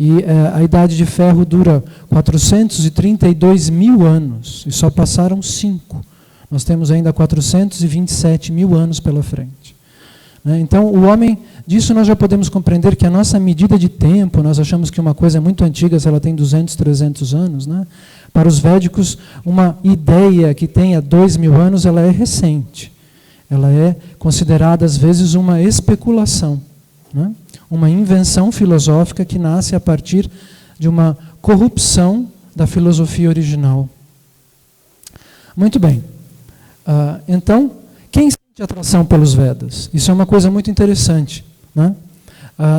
E a Idade de Ferro dura 432 mil anos, e só passaram 5. Nós temos ainda 427 mil anos pela frente. Então, o homem, disso nós já podemos compreender que a nossa medida de tempo, nós achamos que uma coisa é muito antiga se ela tem 200, 300 anos. Para os védicos, uma ideia que tenha 2.000 anos, ela é recente. Ela é considerada, às vezes, uma especulação. Uma invenção filosófica que nasce a partir de uma corrupção da filosofia original. Muito bem. Então, quem sente atração pelos Vedas? Isso é uma coisa muito interessante.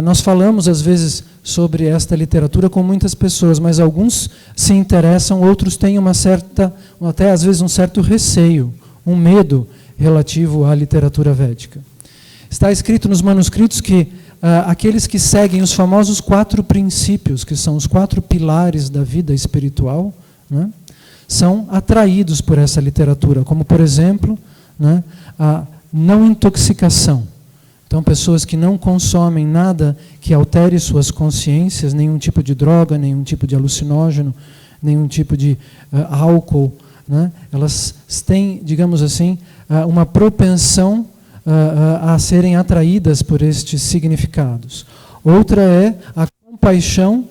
Nós falamos, às vezes, sobre esta literatura com muitas pessoas, mas alguns se interessam, outros têm uma certa, até às vezes um certo receio, um medo relativo à literatura védica. Está escrito nos manuscritos que aqueles que seguem os famosos 4 princípios, que são os 4 pilares da vida espiritual, são atraídos por essa literatura, como, por exemplo, a não intoxicação. Então, pessoas que não consomem nada que altere suas consciências, nenhum tipo de droga, nenhum tipo de alucinógeno, nenhum tipo de álcool, elas têm, digamos assim, uma propensão a serem atraídas por estes significados. Outra é a compaixão,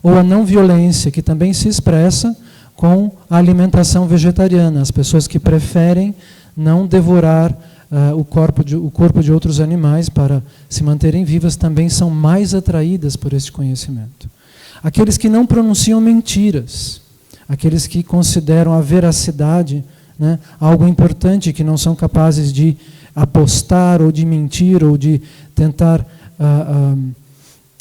ou a não violência, que também se expressa com a alimentação vegetariana. As pessoas que preferem não devorar o corpo de outros animais para se manterem vivas também são mais atraídas por este conhecimento. Aqueles que não pronunciam mentiras, aqueles que consideram a veracidade algo importante, que não são capazes de apostar ou de mentir ou de tentar,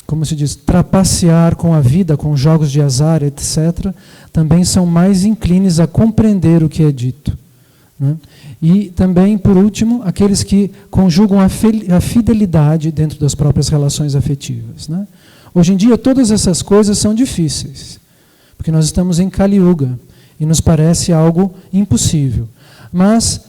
como se diz, trapacear com a vida, com jogos de azar, etc., também são mais inclines a compreender o que é dito. E também, por último, aqueles que conjugam a fidelidade dentro das próprias relações afetivas. Hoje em dia, todas essas coisas são difíceis, porque nós estamos em Kali Yuga, e nos parece algo impossível. Mas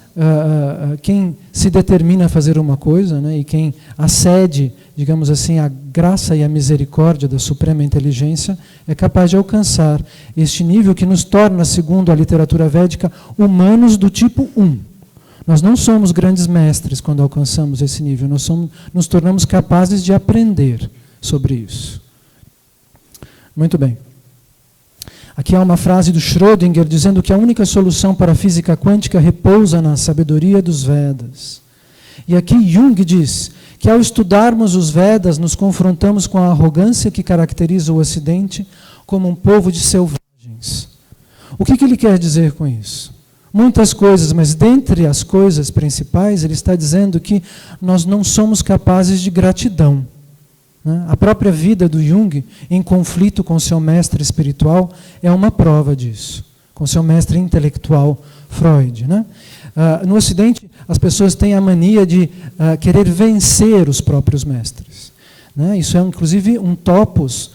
quem se determina a fazer uma coisa, e quem acede, digamos assim, à graça e à misericórdia da suprema inteligência, é capaz de alcançar este nível que nos torna, segundo a literatura védica, humanos do tipo 1. Nós não somos grandes mestres quando alcançamos esse nível, nos tornamos capazes de aprender sobre isso. Muito bem. Aqui há uma frase do Schrödinger dizendo que a única solução para a física quântica repousa na sabedoria dos Vedas. E aqui Jung diz que ao estudarmos os Vedas, nos confrontamos com a arrogância que caracteriza o Ocidente como um povo de selvagens. O que ele quer dizer com isso? Muitas coisas, mas dentre as coisas principais, ele está dizendo que nós não somos capazes de gratidão. A própria vida do Jung, em conflito com seu mestre espiritual, é uma prova disso, com seu mestre intelectual, Freud. No Ocidente, as pessoas têm a mania de querer vencer os próprios mestres. Isso é, inclusive, um topos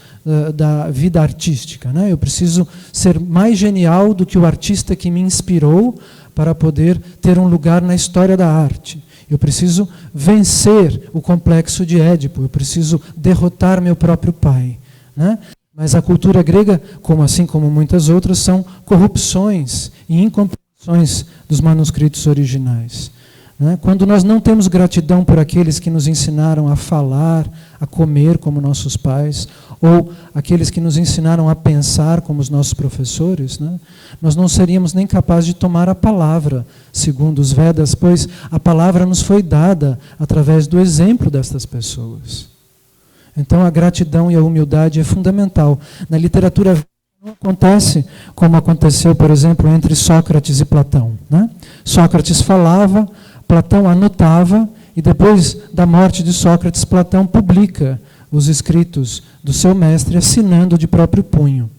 da vida artística. Eu preciso ser mais genial do que o artista que me inspirou para poder ter um lugar na história da arte. Eu preciso vencer o complexo de Édipo, eu preciso derrotar meu próprio pai. Mas a cultura grega, assim como muitas outras, são corrupções e incompreensões dos manuscritos originais. Quando nós não temos gratidão por aqueles que nos ensinaram a falar, a comer como nossos pais, ou aqueles que nos ensinaram a pensar como os nossos professores, nós não seríamos nem capazes de tomar a palavra, segundo os Vedas, pois a palavra nos foi dada através do exemplo destas pessoas. Então a gratidão e a humildade é fundamental. Na literatura não acontece como aconteceu, por exemplo, entre Sócrates e Platão. Sócrates falava, Platão anotava, e depois da morte de Sócrates, Platão publica os escritos do seu mestre, assinando de próprio punho.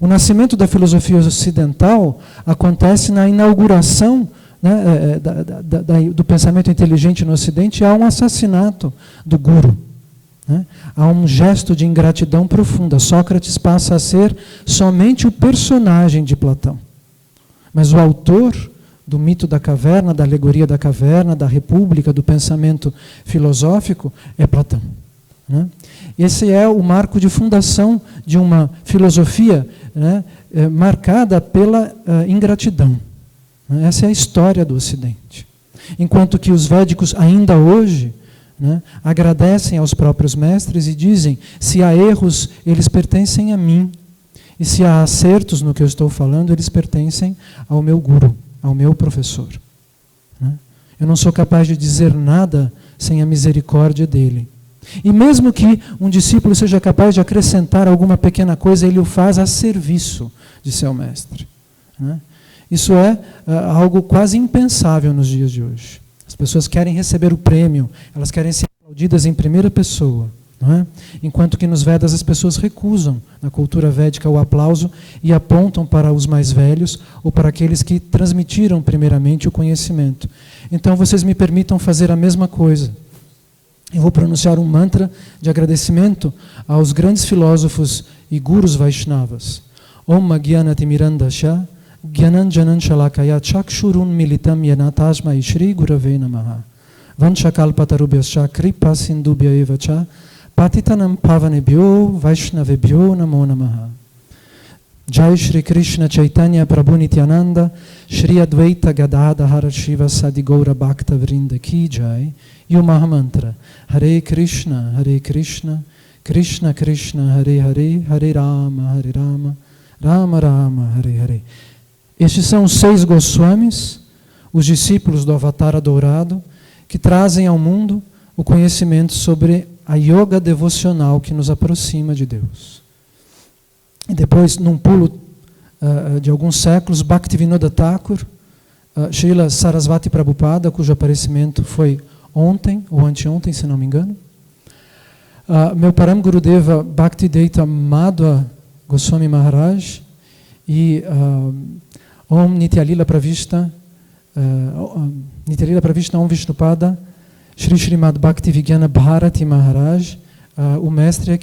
O nascimento da filosofia ocidental acontece na inauguração do pensamento inteligente no Ocidente. Há um assassinato do guru. Há um gesto de ingratidão profunda. Sócrates passa a ser somente o personagem de Platão. Mas o autor do mito da caverna, da alegoria da caverna, da república, do pensamento filosófico, é Platão. Esse é o marco de fundação de uma filosofia, né, marcada pela ingratidão. Essa é a história do Ocidente. Enquanto que os védicos, ainda hoje, né, agradecem aos próprios mestres e dizem: se há erros, eles pertencem a mim. E se há acertos no que eu estou falando, eles pertencem ao meu guru, ao meu professor. Né? Eu não sou capaz de dizer nada sem a misericórdia dele. E mesmo que um discípulo seja capaz de acrescentar alguma pequena coisa, ele o faz a serviço de seu mestre. Né? Isso é algo quase impensável nos dias de hoje. As pessoas querem receber o prêmio, elas querem ser aplaudidas em primeira pessoa. Não é? Enquanto que nos Vedas as pessoas recusam, na cultura védica, o aplauso e apontam para os mais velhos ou para aqueles que transmitiram primeiramente o conhecimento. Então vocês me permitam fazer a mesma coisa. Eu vou pronunciar um mantra de agradecimento aos grandes filósofos e gurus Vaishnavas. Om Magyanati Mirandasha Gyananjanan Shalakaya Chakshurun Militam Yanatasma Shri Gurave Namaha Vanchakalpatarubhyascha Kripa Sindubhya Evacha Patitanam Pavanebhyo Vaishnavebhyo Namo Namaha Jai Shri Krishna Chaitanya Prabhu Nityananda Shri Advaita Gadadhara Shiva Sadi Gaura Bhakta Vrinda Ki Jai. E o Mahamantra: Hare Krishna, Krishna Krishna, Hare Hare, Hare Rama, Rama Rama, Hare Hare. Estes são os 6 Goswamis, os discípulos do Avatar Dourado, que trazem ao mundo o conhecimento sobre a yoga devocional que nos aproxima de Deus. E depois, num pulo de alguns séculos, Bhaktivinoda Thakur, Srila Sarasvati Prabhupada, cujo aparecimento foi ontem ou anteontem, se não me engano, meu Param Gurudeva Bhaktivedanta Madhva Goswami Maharaj e Om Nityalila Pravishta Om Vishnupada Shri Srimad Bhaktivigyana Bharati Maharaj, o mestre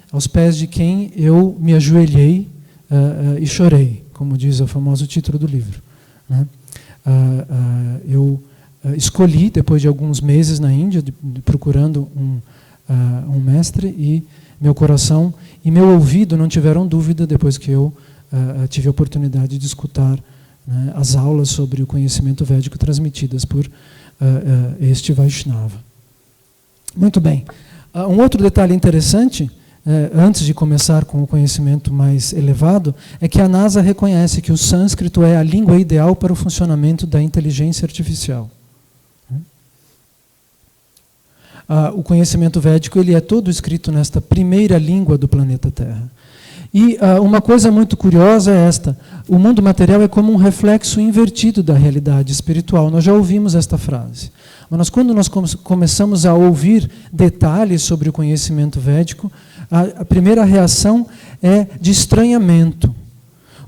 aos pés de quem eu me ajoelhei e chorei, como diz o famoso título do livro. Né? Eu escolhi, depois de alguns meses na Índia, procurando um mestre, e meu coração e meu ouvido não tiveram dúvida depois que eu tive a oportunidade de escutar, né, as aulas sobre o conhecimento védico transmitidas por este Vaishnava. Muito bem. Um outro detalhe interessante, antes de começar com o conhecimento mais elevado, é que a NASA reconhece que o sânscrito é a língua ideal para o funcionamento da inteligência artificial. O conhecimento védico ele é todo escrito nesta primeira língua do planeta Terra. E uma coisa muito curiosa é esta: o mundo material é como um reflexo invertido da realidade espiritual. Nós já ouvimos esta frase. Mas quando nós começamos a ouvir detalhes sobre o conhecimento védico, a primeira reação é de estranhamento.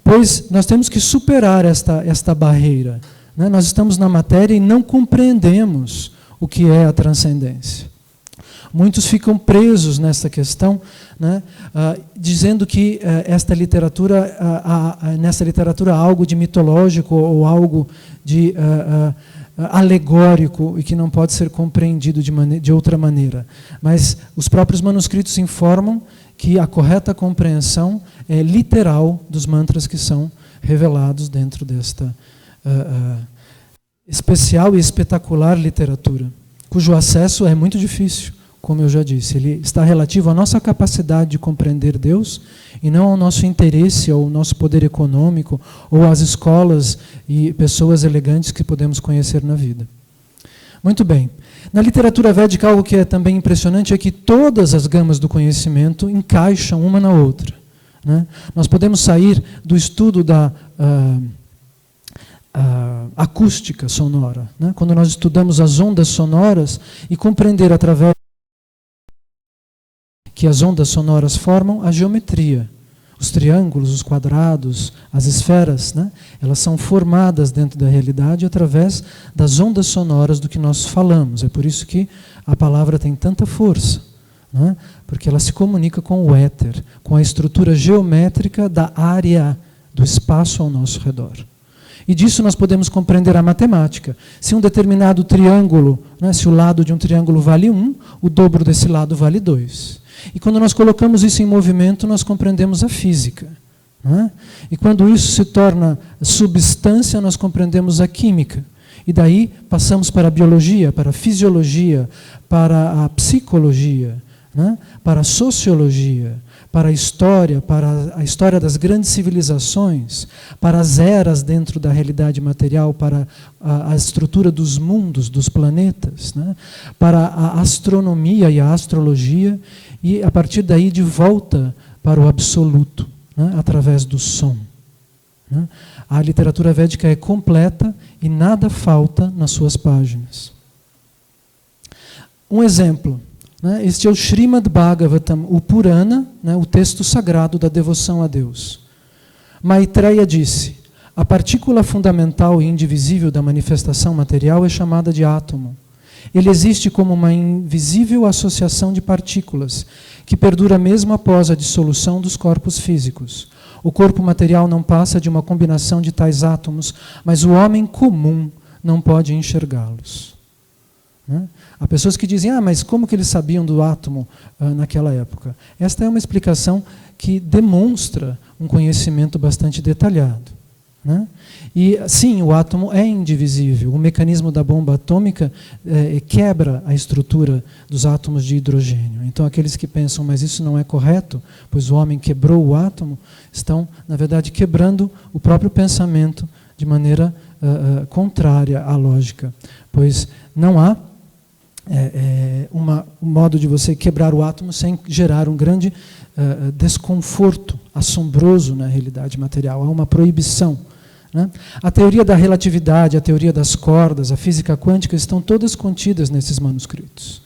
Pois nós temos que superar esta barreira. Né? Nós estamos na matéria e não compreendemos o que é a transcendência. Muitos ficam presos nessa questão, né, dizendo que nessa literatura há algo de mitológico ou algo de alegórico e que não pode ser compreendido de outra maneira. Mas os próprios manuscritos informam que a correta compreensão é literal dos mantras que são revelados dentro desta especial e espetacular literatura, cujo acesso é muito difícil. Como eu já disse, ele está relativo à nossa capacidade de compreender Deus e não ao nosso interesse, ao nosso poder econômico, ou às escolas e pessoas elegantes que podemos conhecer na vida. Muito bem. Na literatura védica, algo que é também impressionante é que todas as gamas do conhecimento encaixam uma na outra. Né? Nós podemos sair do estudo da acústica sonora, né? Quando nós estudamos as ondas sonoras e compreender através que as ondas sonoras formam a geometria. Os triângulos, os quadrados, as esferas, né? Elas são formadas dentro da realidade através das ondas sonoras do que nós falamos. É por isso que a palavra tem tanta força, né? Porque ela se comunica com o éter, com a estrutura geométrica da área do espaço ao nosso redor. E disso nós podemos compreender a matemática. Se um determinado triângulo, né, se o lado de um triângulo vale 1, o dobro desse lado vale 2. E quando nós colocamos isso em movimento, nós compreendemos a física. Não é? E quando isso se torna substância, nós compreendemos a química. E daí passamos para a biologia, para a fisiologia, para a psicologia, né? Para a sociologia, para a história das grandes civilizações, para as eras dentro da realidade material, para a estrutura dos mundos, dos planetas, né? Para a astronomia e a astrologia, e a partir daí de volta para o absoluto, né? Através do som. Né? A literatura védica é completa e nada falta nas suas páginas. Um exemplo. Este é o Srimad Bhagavatam, o Purana, né, o texto sagrado da devoção a Deus. Maitreya disse, a partícula fundamental e indivisível da manifestação material é chamada de átomo. Ele existe como uma invisível associação de partículas, que perdura mesmo após a dissolução dos corpos físicos. O corpo material não passa de uma combinação de tais átomos, mas o homem comum não pode enxergá-los. Né? Há pessoas que dizem, mas como que eles sabiam do átomo naquela época? Esta é uma explicação que demonstra um conhecimento bastante detalhado. Né? E sim, o átomo é indivisível. O mecanismo da bomba atômica quebra a estrutura dos átomos de hidrogênio. Então aqueles que pensam, mas isso não é correto, pois o homem quebrou o átomo, estão, na verdade, quebrando o próprio pensamento de maneira contrária à lógica. Pois não há um modo de você quebrar o átomo sem gerar um grande desconforto assombroso na realidade material. Há uma proibição. Né? A teoria da relatividade, a teoria das cordas, a física quântica estão todas contidas nesses manuscritos.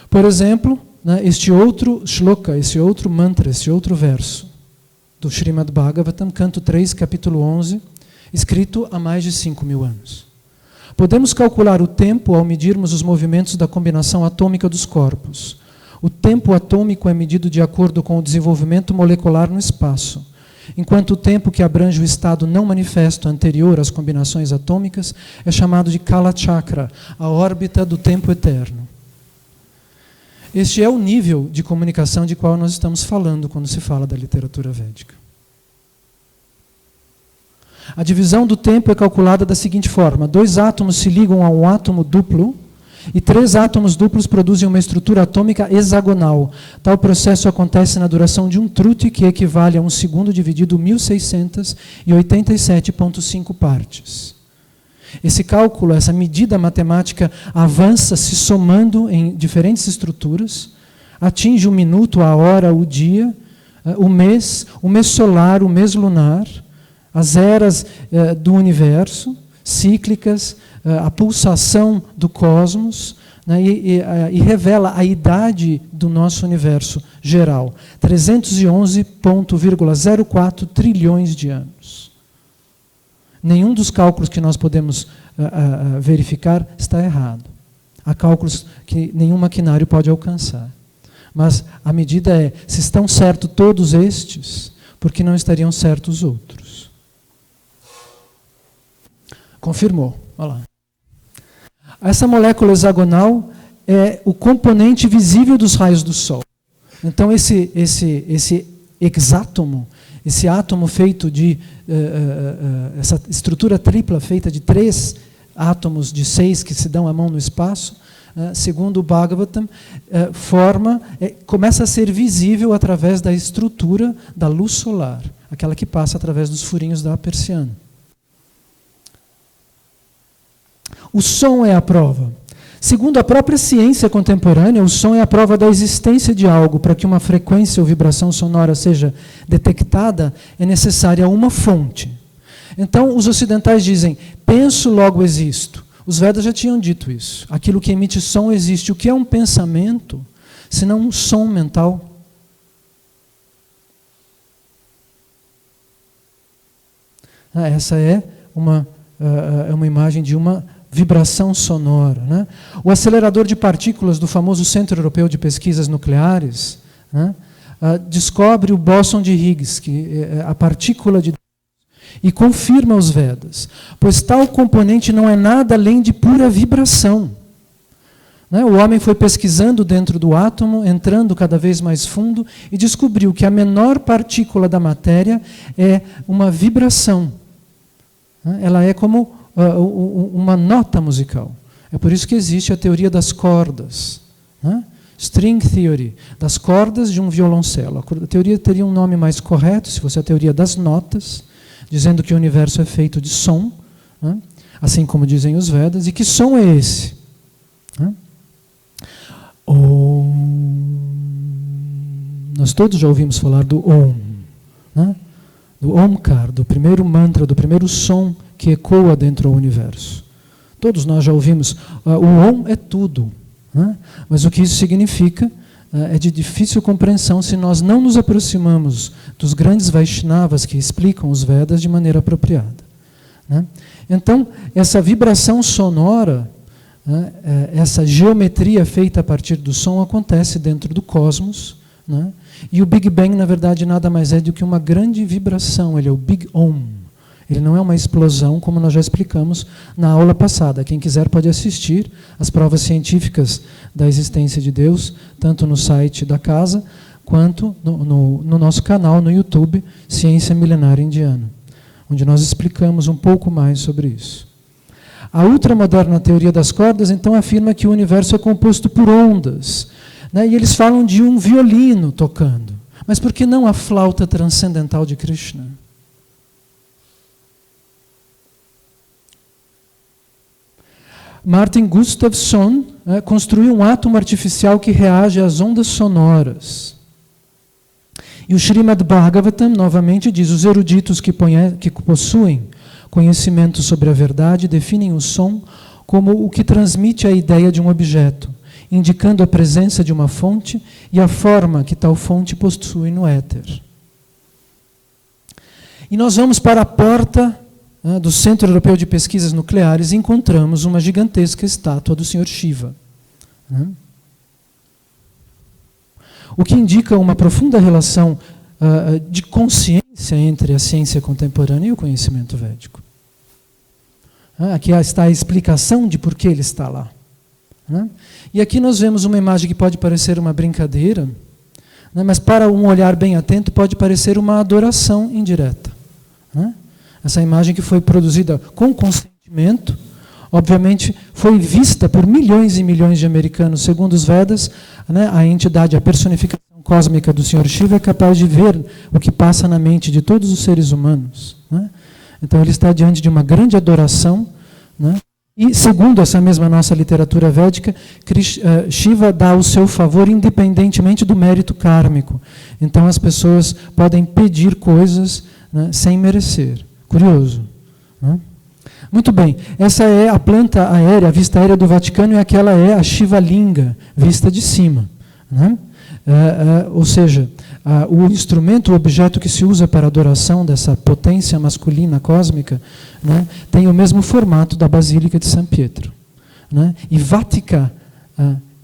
Por exemplo, né, este outro shloka, esse outro mantra, esse outro verso do Srimad Bhagavatam, canto 3, capítulo 11, escrito há mais de 5.000 anos. Podemos calcular o tempo ao medirmos os movimentos da combinação atômica dos corpos. O tempo atômico é medido de acordo com o desenvolvimento molecular no espaço, enquanto o tempo que abrange o estado não manifesto anterior às combinações atômicas é chamado de Kala Chakra, a órbita do tempo eterno. Este é o nível de comunicação de qual nós estamos falando quando se fala da literatura védica. A divisão do tempo é calculada da seguinte forma: 2 átomos se ligam a um átomo duplo e 3 átomos duplos produzem uma estrutura atômica hexagonal. Tal processo acontece na duração de um truti, que equivale a 1 segundo dividido 1687,5 partes. Esse cálculo, essa medida matemática avança se somando em diferentes estruturas, atinge o minuto, a hora, o dia, o mês solar, o mês lunar, as eras do universo, cíclicas, a pulsação do cosmos, né, e revela a idade do nosso universo geral, 311,04 trilhões de anos. Nenhum dos cálculos que nós podemos verificar está errado. Há cálculos que nenhum maquinário pode alcançar. Mas a medida é, se estão certos todos estes, por que não estariam certos os outros? Confirmou. Olha lá. Essa molécula hexagonal é o componente visível dos raios do Sol. Então, esse hexátomo, esse átomo feito de... essa estrutura tripla feita de 3 átomos de 6 que se dão a mão no espaço, segundo o Bhagavatam, começa a ser visível através da estrutura da luz solar, aquela que passa através dos furinhos da persiana. O som é a prova. Segundo a própria ciência contemporânea, o som é a prova da existência de algo. Para que uma frequência ou vibração sonora seja detectada, é necessária uma fonte. Então, os ocidentais dizem, penso, logo existo. Os Vedas já tinham dito isso. Aquilo que emite som existe. O que é um pensamento, senão um som mental? Essa é uma imagem de uma vibração sonora. Né? O acelerador de partículas do famoso Centro Europeu de Pesquisas Nucleares, né, descobre o bóson de Higgs, que é a partícula de Deus, e confirma os Vedas, pois tal componente não é nada além de pura vibração. Né? O homem foi pesquisando dentro do átomo, entrando cada vez mais fundo, e descobriu que a menor partícula da matéria é uma vibração. Né? Ela é como uma nota musical. É por isso que existe a teoria das cordas. Né? String theory, das cordas de um violoncelo. A teoria teria um nome mais correto, se fosse a teoria das notas, dizendo que o universo é feito de som, né? Assim como dizem os Vedas. E que som é esse? Né? Nós todos já ouvimos falar do Om, né? Do Omkar, do primeiro mantra, do primeiro som que ecoa dentro do universo. Todos nós já ouvimos. O Om é tudo. Né? Mas o que isso significa é de difícil compreensão se nós não nos aproximamos dos grandes Vaishnavas que explicam os Vedas de maneira apropriada. Né? Então, essa vibração sonora, né, essa geometria feita a partir do som acontece dentro do cosmos, né? E o Big Bang, na verdade, nada mais é do que uma grande vibração, ele é o Big Om. Ele não é uma explosão, como nós já explicamos na aula passada. Quem quiser pode assistir as provas científicas da existência de Deus, tanto no site da casa, quanto no nosso canal no YouTube, Ciência Milenária Indiana, onde nós explicamos um pouco mais sobre isso. A ultramoderna teoria das cordas, então, afirma que o universo é composto por ondas. Né? E eles falam de um violino tocando. Mas por que não a flauta transcendental de Krishna? Martin Gustafsson construiu um átomo artificial que reage às ondas sonoras. E o Srimad Bhagavatam, novamente, diz: os eruditos que possuem conhecimento sobre a verdade definem o som como o que transmite a ideia de um objeto, indicando a presença de uma fonte e a forma que tal fonte possui no éter. E nós vamos para a porta do Centro Europeu de Pesquisas Nucleares e encontramos uma gigantesca estátua do Sr. Shiva. O que indica uma profunda relação de consciência entre a ciência contemporânea e o conhecimento védico. Aqui está a explicação de por que ele está lá. E aqui nós vemos uma imagem que pode parecer uma brincadeira, mas para um olhar bem atento pode parecer uma adoração indireta. Essa imagem que foi produzida com consentimento, obviamente foi vista por milhões e milhões de americanos. Segundo os Vedas, a entidade, a personificação cósmica do Sr. Shiva é capaz de ver o que passa na mente de todos os seres humanos. Então ele está diante de uma grande adoração. E segundo essa mesma nossa literatura védica, Shiva dá o seu favor independentemente do mérito kármico. Então as pessoas podem pedir coisas sem merecer. Curioso. Muito bem, essa é a planta aérea, a vista aérea do Vaticano, e aquela é a Shiva Linga, vista de cima. Ou seja, o instrumento, o objeto que se usa para a adoração dessa potência masculina cósmica, tem o mesmo formato da Basílica de São Pietro. E Vatica,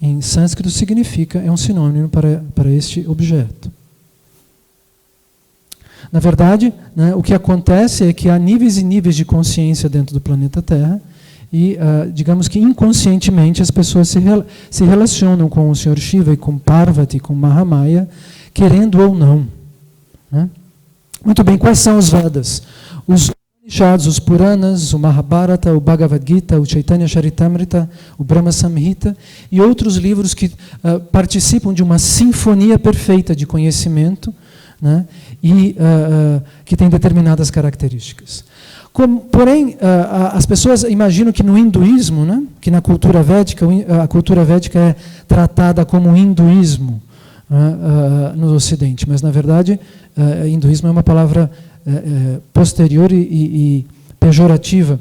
em sânscrito, é um sinônimo para este objeto. Na verdade, o que acontece é que há níveis e níveis de consciência dentro do planeta Terra e, digamos que inconscientemente, as pessoas se relacionam com o Sr. Shiva e com Parvati, com Mahamaya, querendo ou não. Muito bem, quais são os Vedas? Os Upanishads, os Puranas, o Mahabharata, o Bhagavad Gita, o Chaitanya Charitamrita, o Brahma Samhita e outros livros que participam de uma sinfonia perfeita de conhecimento, e que tem determinadas características. Porém, as pessoas imaginam que no hinduísmo, que na cultura védica, a cultura védica é tratada como hinduísmo no Ocidente, mas na verdade, hinduísmo é uma palavra posterior e pejorativa.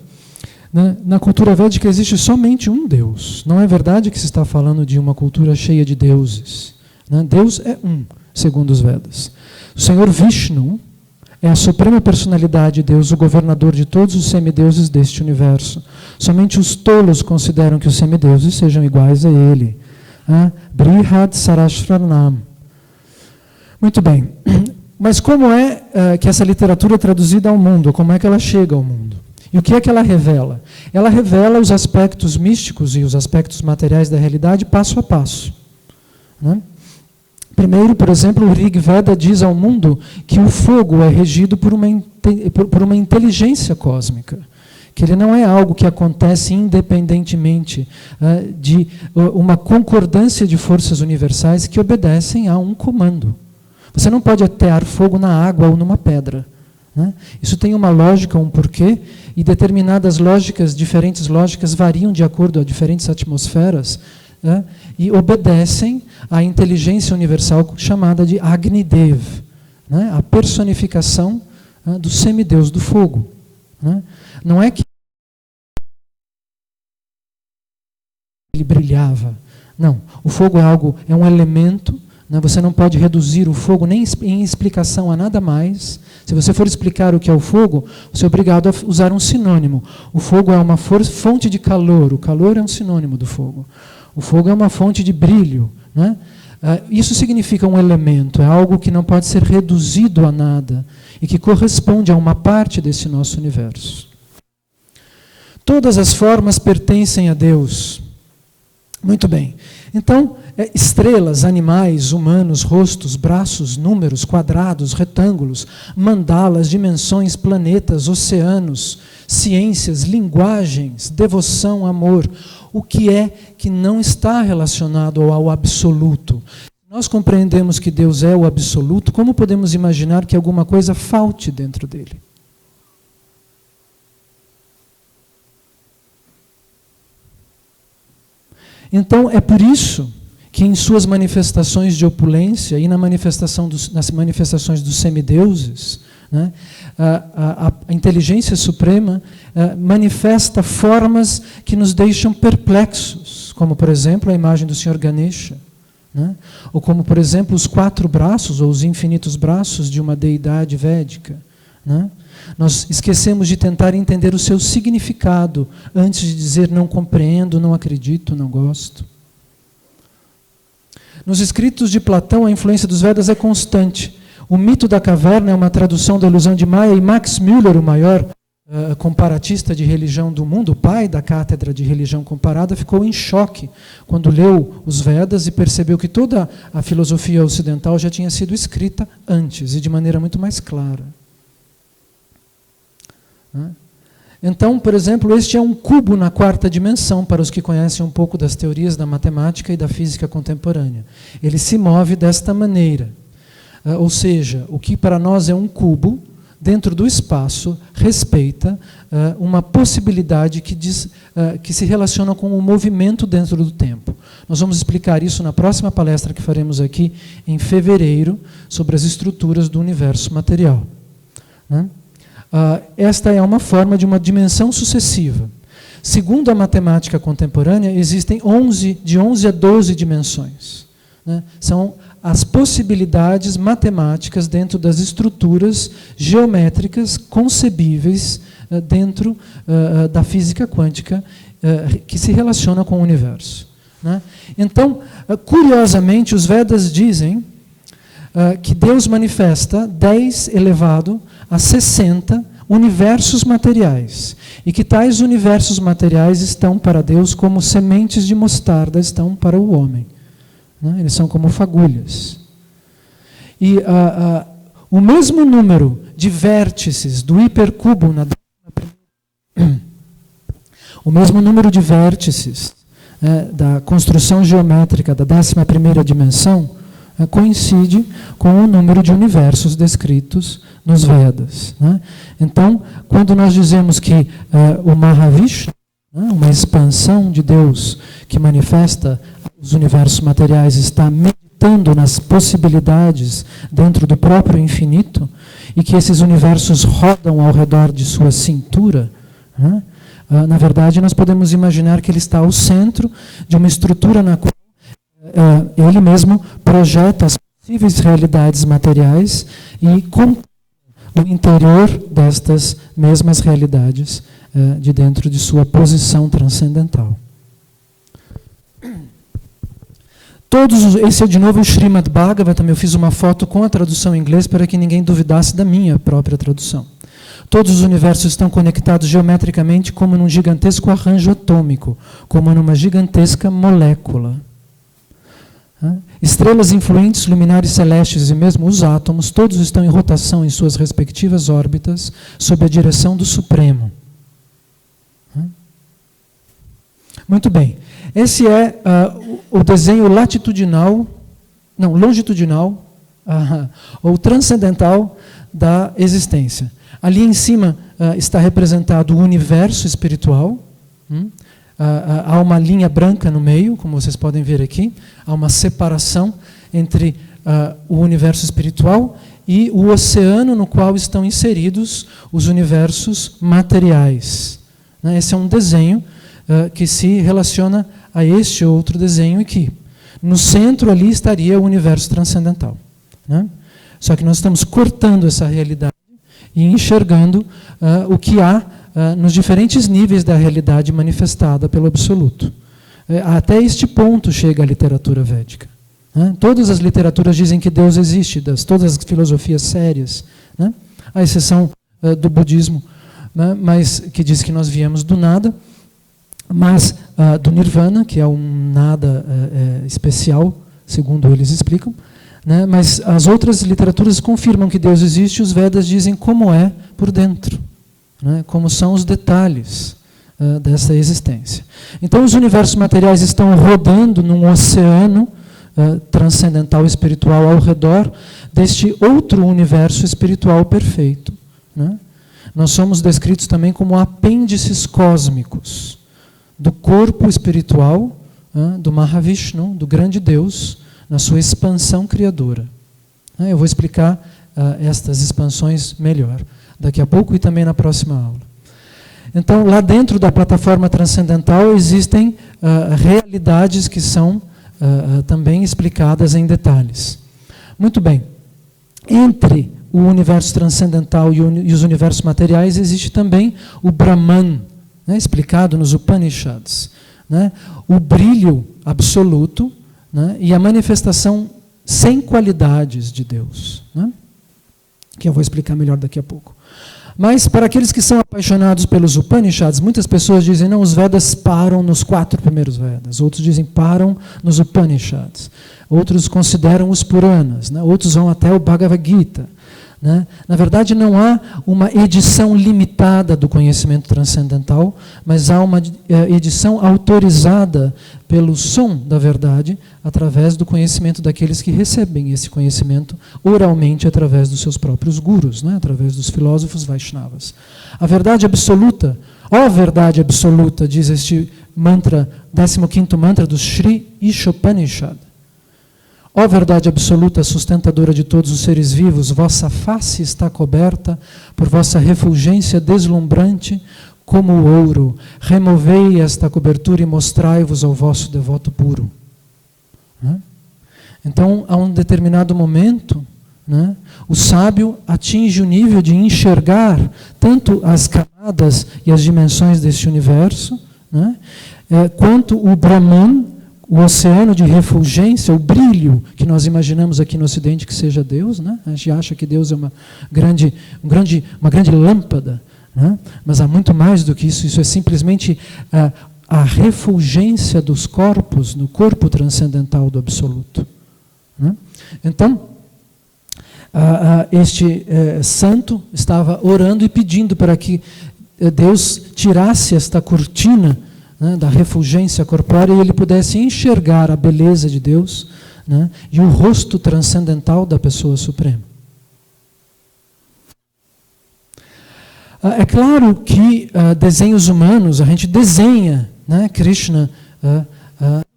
Na cultura védica existe somente um Deus. Não é verdade que se está falando de uma cultura cheia de deuses. Deus é um, segundo os Vedas. O Senhor Vishnu é a suprema personalidade de Deus, o governador de todos os semideuses deste universo. Somente os tolos consideram que os semideuses sejam iguais a ele. Brihad Sarashranam. Muito bem. Mas como é que essa literatura é traduzida ao mundo? Como é que ela chega ao mundo? E o que é que ela revela? Ela revela os aspectos místicos e os aspectos materiais da realidade passo a passo. Né? Primeiro, por exemplo, o Rig Veda diz ao mundo que o fogo é regido por uma inteligência cósmica, que ele não é algo que acontece independentemente de uma concordância de forças universais que obedecem a um comando. Você não pode atear fogo na água ou numa pedra. Né? Isso tem uma lógica, um porquê, e determinadas lógicas, diferentes lógicas, variam de acordo a diferentes atmosferas, né? E obedecem à inteligência universal chamada de Agni Dev, né? A personificação do semideus do fogo. Né? Não é que ele brilhava. Não, o fogo é um elemento, né? Você não pode reduzir o fogo nem em explicação a nada mais. Se você for explicar o que é o fogo, você é obrigado a usar um sinônimo. O fogo é uma fonte de calor, o calor é um sinônimo do fogo. O fogo é uma fonte de brilho. Né? Isso significa um elemento, é algo que não pode ser reduzido a nada e que corresponde a uma parte desse nosso universo. Todas as formas pertencem a Deus. Muito bem. Então, estrelas, animais, humanos, rostos, braços, números, quadrados, retângulos, mandalas, dimensões, planetas, oceanos, ciências, linguagens, devoção, amor. O que é que não está relacionado ao absoluto? Nós compreendemos que Deus é o absoluto, como podemos imaginar que alguma coisa falte dentro dele? Então, é por isso que em suas manifestações de opulência e nas manifestações dos semideuses, né, a inteligência suprema manifesta formas que nos deixam perplexos, como, por exemplo, a imagem do Senhor Ganesha, né, ou como, por exemplo, os 4 braços ou os infinitos braços de uma deidade védica. Né? Nós esquecemos de tentar entender o seu significado antes de dizer não compreendo, não acredito, não gosto. Nos escritos de Platão, a influência dos Vedas é constante. O mito da caverna é uma tradução da ilusão de Maia, e Max Müller, o maior comparatista de religião do mundo, o pai da cátedra de religião comparada, ficou em choque quando leu os Vedas e percebeu que toda a filosofia ocidental já tinha sido escrita antes e de maneira muito mais clara. Então, por exemplo, este é um cubo na 4ª dimensão, para os que conhecem um pouco das teorias da matemática e da física contemporânea. Ele se move desta maneira. Ou seja, o que para nós é um cubo, dentro do espaço, respeita uma possibilidade que se relaciona com o movimento dentro do tempo. Nós vamos explicar isso na próxima palestra que faremos aqui em fevereiro, sobre as estruturas do universo material. Né? Esta é uma forma de uma dimensão sucessiva. Segundo a matemática contemporânea, existem de 11 a 12 dimensões. Né? São as possibilidades matemáticas dentro das estruturas geométricas concebíveis dentro da física quântica que se relaciona com o universo. Né? Então, curiosamente, os Vedas dizem que Deus manifesta 10 elevado a 60 universos materiais, e que tais universos materiais estão para Deus como sementes de mostarda estão para o homem. Né? Eles são como fagulhas. E o mesmo número de vértices do hipercubo o mesmo número de vértices da construção geométrica da 11ª dimensão coincide com o número de universos descritos nos Vedas. Né? Então, quando nós dizemos que o Mahavishnu, uma expansão de Deus que manifesta os universos materiais, está meditando nas possibilidades dentro do próprio infinito, e que esses universos rodam ao redor de sua cintura, né? Na verdade, nós podemos imaginar que ele está ao centro de uma estrutura na qual ele mesmo projeta as possíveis realidades materiais e contempla o interior destas mesmas realidades de dentro de sua posição transcendental. Esse é de novo o Srimad Bhagavatam. Eu fiz uma foto com a tradução em inglês para que ninguém duvidasse da minha própria tradução. Todos os universos estão conectados geometricamente como num gigantesco arranjo atômico, como numa gigantesca molécula. Estrelas influentes, luminares celestes e mesmo os átomos, todos estão em rotação em suas respectivas órbitas, sob a direção do Supremo. Muito bem. Esse é o desenho longitudinal, ou transcendental da existência. Ali em cima está representado o universo espiritual. Há uma linha branca no meio, como vocês podem ver aqui. Há uma separação entre o universo espiritual e o oceano no qual estão inseridos os universos materiais. Esse é um desenho que se relaciona a este outro desenho aqui. No centro ali estaria o universo transcendental. Só que nós estamos cortando essa realidade e enxergando o que há nos diferentes níveis da realidade manifestada pelo Absoluto. Até este ponto chega a literatura védica. Todas as literaturas dizem que Deus existe, todas as filosofias sérias, à exceção do budismo, mas que diz que nós viemos do nada, mas do nirvana, que é um nada especial, segundo eles explicam, mas as outras literaturas confirmam que Deus existe, e os Vedas dizem como é por dentro, como são os detalhes dessa existência. Então os universos materiais estão rodando num oceano transcendental espiritual ao redor deste outro universo espiritual perfeito. Nós somos descritos também como apêndices cósmicos do corpo espiritual do Mahavishnu, do grande Deus, na sua expansão criadora. Eu vou explicar estas expansões melhor daqui a pouco e também na próxima aula. Então, lá dentro da plataforma transcendental existem realidades que são também explicadas em detalhes. Muito bem. Entre o universo transcendental e os universos materiais existe também o Brahman, explicado nos Upanishads. O brilho absoluto, e a manifestação sem qualidades de Deus, que eu vou explicar melhor daqui a pouco. Mas para aqueles que são apaixonados pelos Upanishads, muitas pessoas dizem, não, os Vedas param nos 4 primeiros Vedas, outros dizem param nos Upanishads, outros consideram os Puranas, outros vão até o Bhagavad Gita. Na verdade, não há uma edição limitada do conhecimento transcendental, mas há uma edição autorizada pelo som da verdade, através do conhecimento daqueles que recebem esse conhecimento oralmente através dos seus próprios gurus, através dos filósofos Vaishnavas. A verdade absoluta, ó verdade absoluta, diz este mantra, 15º mantra do Sri Ishopanishad. Ó verdade absoluta, sustentadora de todos os seres vivos, vossa face está coberta por vossa refulgência deslumbrante como o ouro. Removei esta cobertura e mostrai-vos ao vosso devoto puro. Então, a um determinado momento, o sábio atinge o nível de enxergar tanto as camadas e as dimensões deste universo, quanto o Brahman, o oceano de refulgência, o brilho que nós imaginamos aqui no Ocidente que seja Deus, a gente acha que Deus é uma grande lâmpada, mas há muito mais do que isso. Isso é simplesmente a refulgência dos corpos no corpo transcendental do Absoluto. Então, este santo estava orando e pedindo para que Deus tirasse esta cortina da refulgência corpórea e ele pudesse enxergar a beleza de Deus e o rosto transcendental da pessoa suprema. É claro que desenhos humanos, a gente desenha Krishna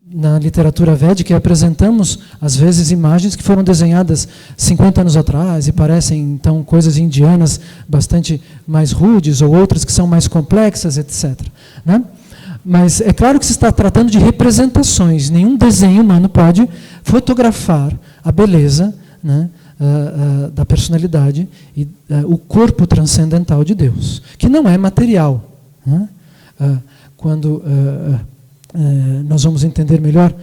na literatura védica e apresentamos, às vezes, imagens que foram desenhadas 50 anos atrás e parecem, então, coisas indianas bastante mais rudes ou outras que são mais complexas, etc. Mas é claro que se está tratando de representações. Nenhum desenho humano pode fotografar a beleza da personalidade e o corpo transcendental de Deus, que não é material. Quando nós vamos entender melhor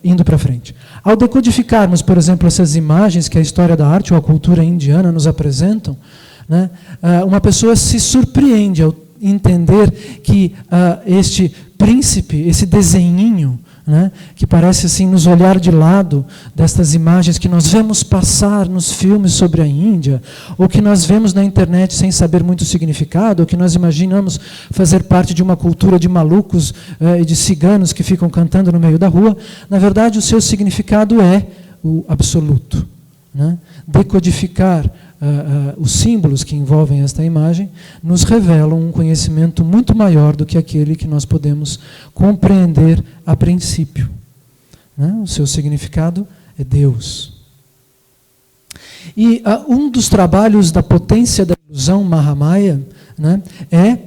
indo para frente. Ao decodificarmos, por exemplo, essas imagens que a história da arte ou a cultura indiana nos apresentam, né? Uma pessoa se surpreende ao entender que este príncipe, esse desenhinho, né, que parece assim nos olhar de lado destas imagens que nós vemos passar nos filmes sobre a Índia, ou que nós vemos na internet sem saber muito o significado, ou que nós imaginamos fazer parte de uma cultura de malucos e de ciganos que ficam cantando no meio da rua. Na verdade, o seu significado é o absoluto, né? Decodificar os símbolos que envolvem esta imagem nos revelam um conhecimento muito maior do que aquele que nós podemos compreender a princípio, né? O seu significado é Deus. E um dos trabalhos da potência da ilusão Mahamaya, né, é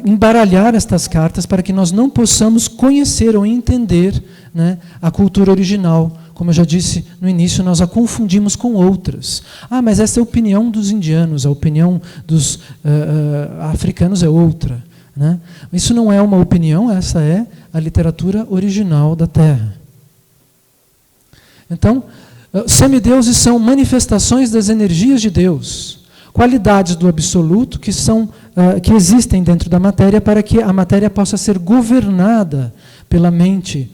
embaralhar estas cartas para que nós não possamos conhecer ou entender, né, a cultura original. Como eu já disse no início, nós a confundimos com outras. Mas essa é a opinião dos indianos, a opinião dos africanos é outra, né? Isso não é uma opinião, essa é a literatura original da Terra. Então, semideuses são manifestações das energias de Deus, qualidades do absoluto que existem dentro da matéria para que a matéria possa ser governada pela mente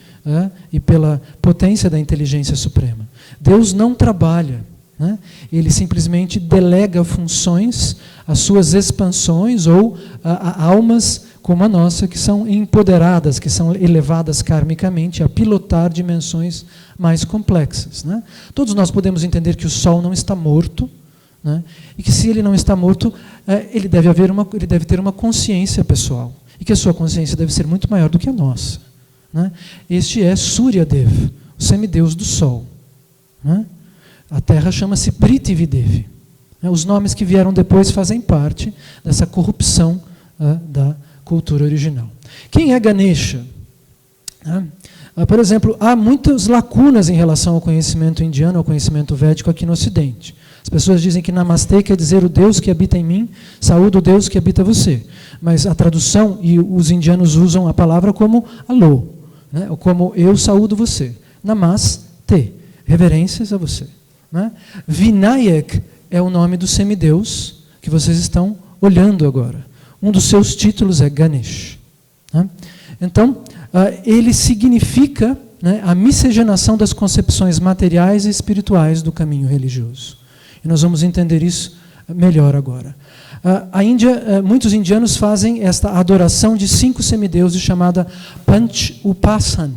e pela potência da inteligência suprema. Deus não trabalha, né? Ele simplesmente delega funções às suas expansões ou a almas como a nossa, que são empoderadas, que são elevadas karmicamente a pilotar dimensões mais complexas, né? Todos nós podemos entender que o Sol não está morto, né? E que se ele não está morto, ele deve ter uma consciência pessoal, e que a sua consciência deve ser muito maior do que a nossa, né? Este é Suryadev, o semideus do Sol, né? A Terra chama-se Prithvidevi. Os nomes que vieram depois fazem parte dessa corrupção da cultura original. Quem é Ganesha? Por exemplo, há muitas lacunas em relação ao conhecimento indiano, ao conhecimento védico aqui no Ocidente. As pessoas dizem que Namastê quer dizer o Deus que habita em mim, saúde o Deus que habita você. Mas a tradução, e os indianos usam a palavra como alô, né? Ou como eu saúdo você. Namastê, reverências a você, né? Vinayak é o nome do semideus que vocês estão olhando agora. Um dos seus títulos é Ganesh, né? Então, ele significa, né, a miscigenação das concepções materiais e espirituais do caminho religioso. E nós vamos entender isso melhor agora. A Índia, muitos indianos fazem esta adoração de 5 semideuses chamada Panch Upasan,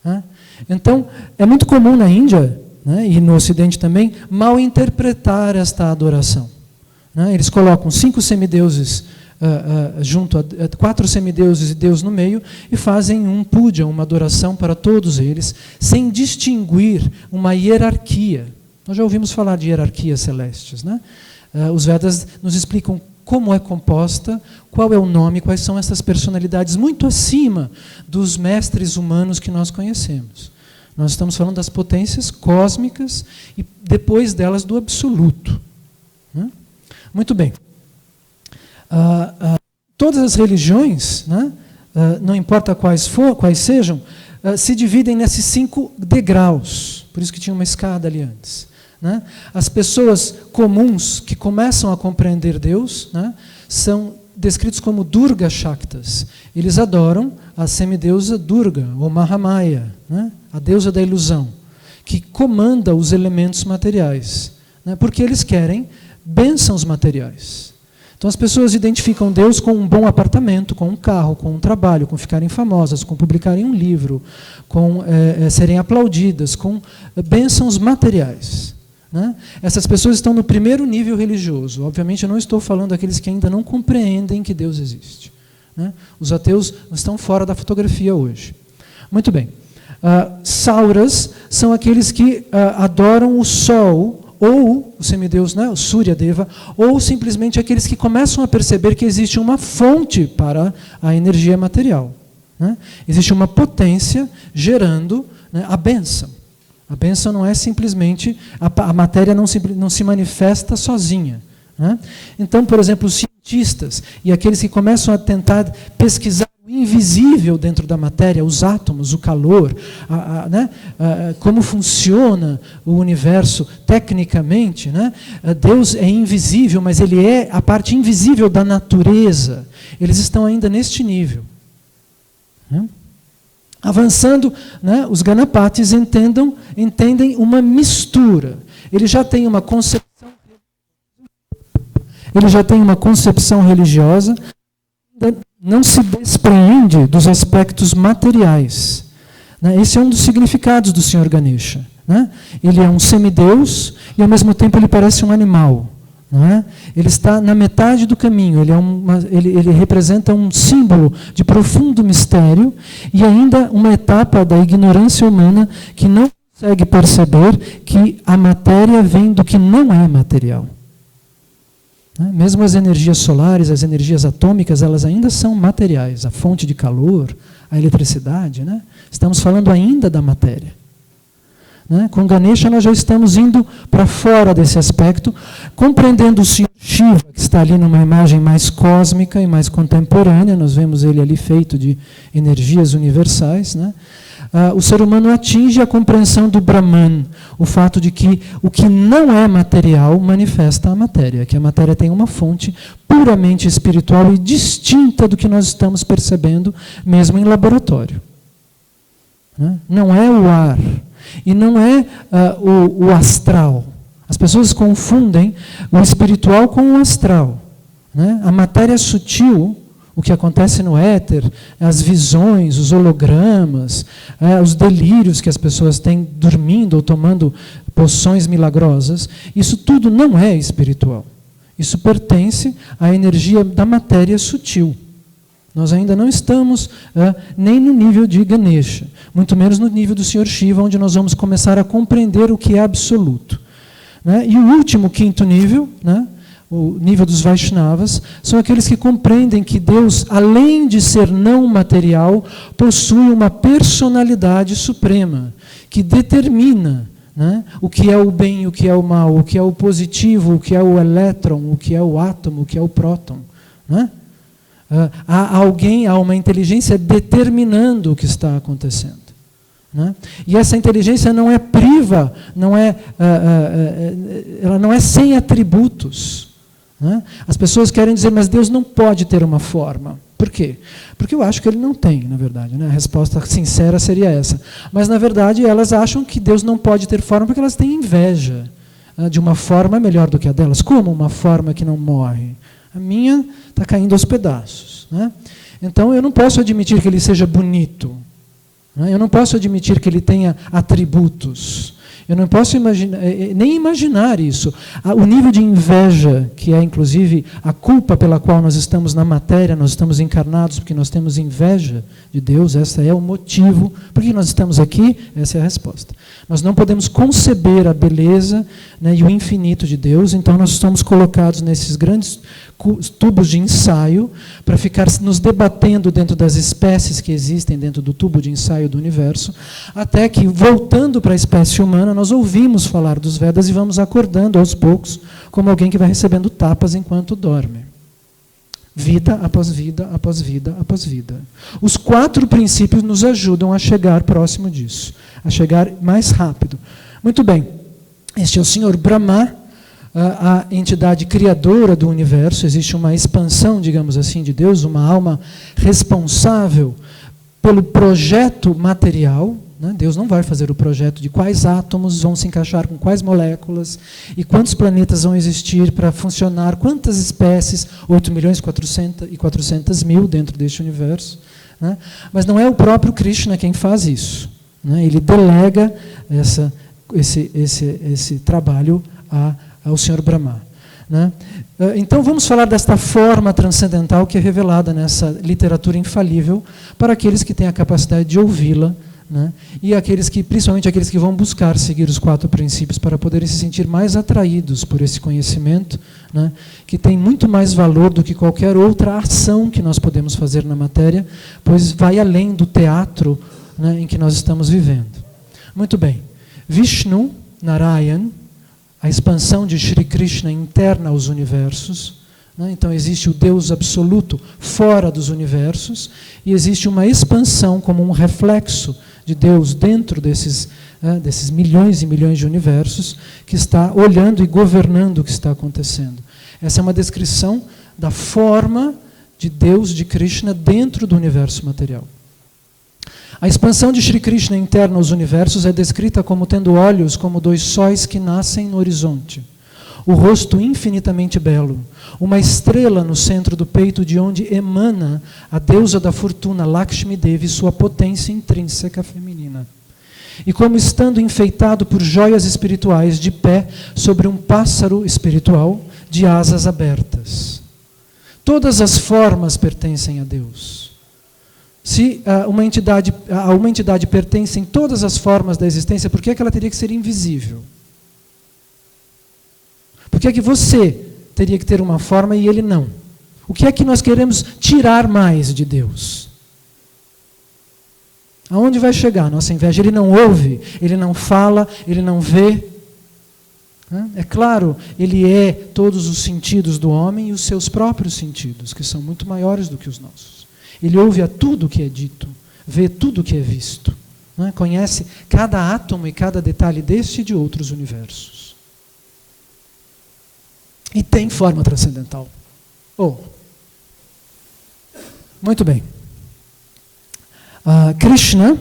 né? Então, é muito comum na Índia, né, e no Ocidente também, mal interpretar esta adoração, né? Eles colocam 5 semideuses junto a 4 semideuses e Deus no meio, e fazem um puja, uma adoração para todos eles, sem distinguir uma hierarquia. Nós já ouvimos falar de hierarquias celestes, né? Os Vedas nos explicam como é composta, qual é o nome, quais são essas personalidades muito acima dos mestres humanos que nós conhecemos. Nós estamos falando das potências cósmicas e depois delas do absoluto, né? Muito bem. Todas as religiões, né, não importa quais sejam, se dividem nesses 5 degraus. Por isso que tinha uma escada ali antes, né? As pessoas comuns que começam a compreender Deus, né, são descritos como Durga Shaktas. Eles adoram a semideusa Durga, ou Mahamaya, né, a deusa da ilusão, que comanda os elementos materiais, né, porque eles querem bênçãos materiais. Então as pessoas identificam Deus com um bom apartamento, com um carro, com um trabalho, com ficarem famosas, com publicarem um livro, com serem aplaudidas, com bênçãos materiais, né? Essas pessoas estão no primeiro nível religioso. Obviamente eu não estou falando daqueles que ainda não compreendem que Deus existe, né? Os ateus estão fora da fotografia hoje. Muito bem. Sauras são aqueles que adoram o Sol, ou o semideus, né, o Suryadeva, ou simplesmente aqueles que começam a perceber que existe uma fonte para a energia material, né? Existe uma potência gerando, né, a bênção. A bênção não é simplesmente, a matéria não se manifesta sozinha, né? Então, por exemplo, os cientistas e aqueles que começam a tentar pesquisar o o invisível dentro da matéria, os átomos, o calor, como funciona o universo tecnicamente, né? Deus é invisível, mas Ele é a parte invisível da natureza. Eles estão ainda neste nível. Né? Avançando, né, os Ganapatis entendem uma mistura. Ele já tem uma concepção religiosa, não se despreende dos aspectos materiais. Né? Esse é um dos significados do Senhor Ganesha. Né? Ele é um semideus e, ao mesmo tempo, ele parece um animal. Não é? Ele está na metade do caminho, ele representa um símbolo de profundo mistério e ainda uma etapa da ignorância humana que não consegue perceber que a matéria vem do que não é material. Mesmo as energias solares, as energias atômicas, elas ainda são materiais. A fonte de calor, a eletricidade, né? Estamos falando ainda da matéria. Né? Com Ganesha nós já estamos indo para fora desse aspecto, compreendendo o Senhor Shiva, que está ali numa imagem mais cósmica e mais contemporânea. Nós vemos ele ali feito de energias universais. Né? O ser humano atinge a compreensão do Brahman, o fato de que o que não é material manifesta a matéria, que a matéria tem uma fonte puramente espiritual e distinta do que nós estamos percebendo mesmo em laboratório. Não é o ar e não é o astral. As pessoas confundem o espiritual com o astral. Né? A matéria sutil, o que acontece no éter, as visões, os hologramas, os delírios que as pessoas têm dormindo ou tomando poções milagrosas, isso tudo não é espiritual. Isso pertence à energia da matéria sutil. Nós ainda não estamos nem no nível de Ganesha, muito menos no nível do Senhor Shiva, onde nós vamos começar a compreender o que é absoluto. Né? E o último, quinto nível, né? O nível dos Vaishnavas, são aqueles que compreendem que Deus, além de ser não material, possui uma personalidade suprema, que determina, né, o que é o bem, o que é o mal, o que é o positivo, o que é o elétron, o que é o átomo, o que é o próton. Né? Há uma inteligência determinando o que está acontecendo. Né? E essa inteligência não é priva, ela não é sem atributos. Né? As pessoas querem dizer, mas Deus não pode ter uma forma. Por quê? Porque eu acho que Ele não tem, na verdade. Né? A resposta sincera seria essa. Mas, na verdade, elas acham que Deus não pode ter forma porque elas têm inveja de uma forma melhor do que a delas. Como uma forma que não morre? A minha está caindo aos pedaços. Né? Então, eu não posso admitir que Ele seja bonito. Né? Eu não posso admitir que Ele tenha atributos. Eu não posso nem imaginar isso. O nível de inveja, que é inclusive a culpa pela qual nós estamos na matéria, nós estamos encarnados porque nós temos inveja de Deus, esse é o motivo. Por que nós estamos aqui? Essa é a resposta. Nós não podemos conceber a beleza, né, e o infinito de Deus, então nós estamos colocados nesses grandes tubos de ensaio para ficar nos debatendo dentro das espécies que existem dentro do tubo de ensaio do universo, até que, voltando para a espécie humana, nós ouvimos falar dos Vedas e vamos acordando aos poucos, como alguém que vai recebendo tapas enquanto dorme. Vida após vida, após vida, após vida. Os 4 princípios nos ajudam a chegar próximo disso, a chegar mais rápido. Muito bem, este é o Senhor Brahma, a entidade criadora do universo. Existe uma expansão, digamos assim, de Deus, uma alma responsável pelo projeto material. Né? Deus não vai fazer o projeto de quais átomos vão se encaixar com quais moléculas e quantos planetas vão existir para funcionar, quantas espécies, 8.400.000 dentro deste universo. Né? Mas não é o próprio Krishna quem faz isso. Né? Ele delega esse trabalho ao Senhor Brahma. Né? Então vamos falar desta forma transcendental que é revelada nessa literatura infalível para aqueles que têm a capacidade de ouvi-la, né? E principalmente aqueles que vão buscar seguir os 4 princípios para poderem se sentir mais atraídos por esse conhecimento, né? Que tem muito mais valor do que qualquer outra ação que nós podemos fazer na matéria, pois vai além do teatro, né, em que nós estamos vivendo. Muito bem. Vishnu, Narayan, a expansão de Shri Krishna interna aos universos, né? Então existe o Deus absoluto fora dos universos e existe uma expansão como um reflexo de Deus dentro desses milhões e milhões de universos que está olhando e governando o que está acontecendo. Essa é uma descrição da forma de Deus, de Krishna, dentro do universo material. A expansão de Shri Krishna interna aos universos é descrita como tendo olhos como 2 sóis que nascem no horizonte, o rosto infinitamente belo, uma estrela no centro do peito de onde emana a deusa da fortuna Lakshmi Devi, sua potência intrínseca feminina. E como estando enfeitado por joias espirituais de pé sobre um pássaro espiritual de asas abertas. Todas as formas pertencem a Deus. Se a uma entidade pertencem todas as formas da existência, por que é que ela teria que ser invisível? Por que é que você teria que ter uma forma e ele não? O que é que nós queremos tirar mais de Deus? Aonde vai chegar a nossa inveja? Ele não ouve, ele não fala, ele não vê. É claro, ele é todos os sentidos do homem e os seus próprios sentidos, que são muito maiores do que os nossos. Ele ouve a tudo que é dito, vê tudo que é visto, conhece cada átomo e cada detalhe deste e de outros universos. E tem forma transcendental. Muito bem. Krishna,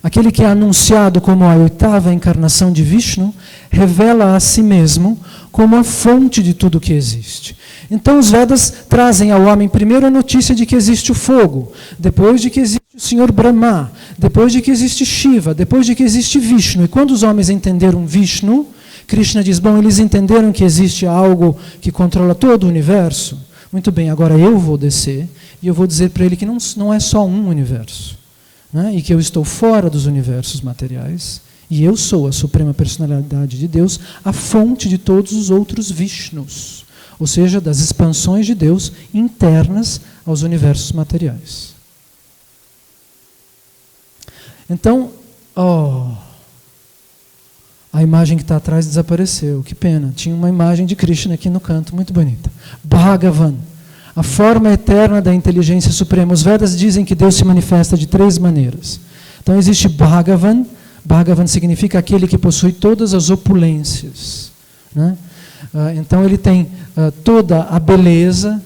aquele que é anunciado como a 8ª encarnação de Vishnu, revela a si mesmo como a fonte de tudo que existe. Então os Vedas trazem ao homem primeiro a notícia de que existe o fogo, depois de que existe o Senhor Brahma, depois de que existe Shiva, depois de que existe Vishnu. E quando os homens entenderam Vishnu, Krishna diz, eles entenderam que existe algo que controla todo o universo. Muito bem, agora eu vou descer e eu vou dizer para ele que não é só um universo, e que eu estou fora dos universos materiais, e eu sou a suprema personalidade de Deus, a fonte de todos os outros Vishnus, ou seja, das expansões de Deus internas aos universos materiais. Então, a imagem que está atrás desapareceu, que pena, tinha uma imagem de Krishna aqui no canto, muito bonita. Bhagavan, a forma eterna da inteligência suprema. Os Vedas dizem que Deus se manifesta de 3 maneiras. Então existe Bhagavan. Bhagavan significa aquele que possui todas as opulências. Então ele tem toda a beleza,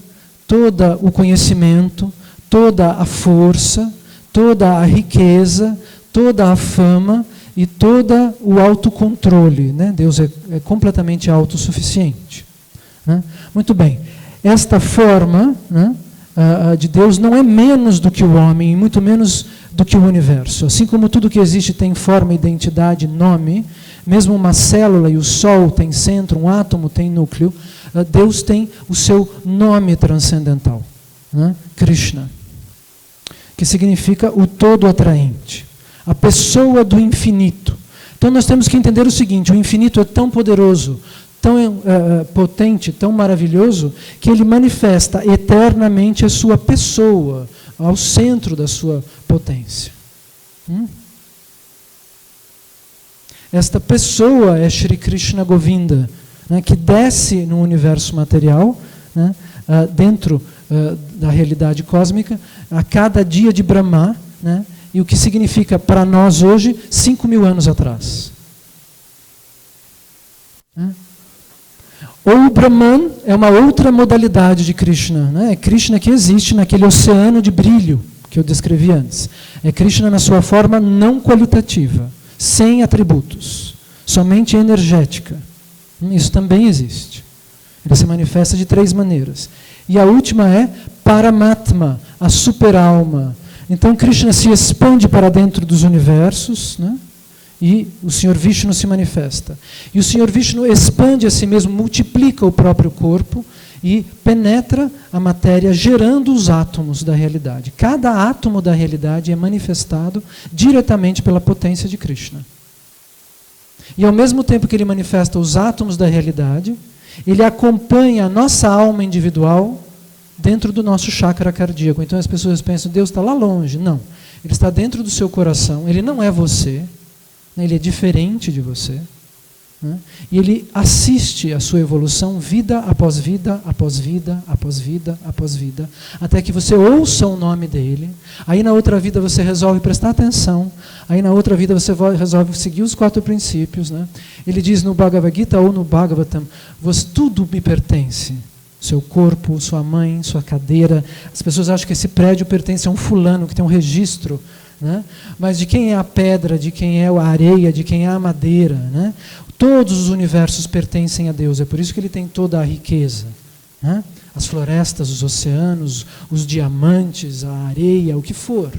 todo o conhecimento, toda a força, toda a riqueza, toda a fama e todo o autocontrole. Deus é completamente autossuficiente. Muito bem. Esta forma de Deus não é menos do que o homem, e muito menos do que o universo. Assim como tudo que existe tem forma, identidade, nome, mesmo uma célula e o Sol tem centro, um átomo tem núcleo, Deus tem o seu nome transcendental, Krishna, que significa o todo atraente, a pessoa do infinito. Então nós temos que entender o seguinte, o infinito é tão poderoso, tão potente, tão maravilhoso, que ele manifesta eternamente a sua pessoa, ao centro da sua potência. Esta pessoa é Shri Krishna Govinda, que desce no universo material, dentro da realidade cósmica, a cada dia de Brahma, e o que significa para nós hoje 5.000 anos atrás. Ou o Brahman é uma outra modalidade de Krishna. É Krishna que existe naquele oceano de brilho que eu descrevi antes. É Krishna na sua forma não qualitativa, sem atributos, somente energética. Isso também existe. Ele se manifesta de 3 maneiras. E a última é Paramatma, a superalma. Então Krishna se expande para dentro dos universos, e o Senhor Vishnu se manifesta. E o Senhor Vishnu expande a si mesmo, multiplica o próprio corpo e penetra a matéria, gerando os átomos da realidade. Cada átomo da realidade é manifestado diretamente pela potência de Krishna. E ao mesmo tempo que ele manifesta os átomos da realidade, ele acompanha a nossa alma individual dentro do nosso chakra cardíaco. Então as pessoas pensam, Deus está lá longe. Não, ele está dentro do seu coração, ele não é você. Ele é diferente de você. né? E ele assiste a sua evolução vida após vida, após vida, após vida, após vida, até que você ouça o nome dele. Aí na outra vida você resolve prestar atenção. Aí na outra vida você resolve seguir os 4 princípios, né? Ele diz no Bhagavad Gita ou no Bhagavatam: tudo me pertence. Seu corpo, sua mãe, sua cadeira. As pessoas acham que esse prédio pertence a um fulano que tem um registro, né? Mas de quem é a pedra, de quem é a areia, de quem é a madeira, né? Todos os universos pertencem a Deus. É por isso que ele tem toda a riqueza, né? As florestas, os oceanos, os diamantes, a areia, o que for,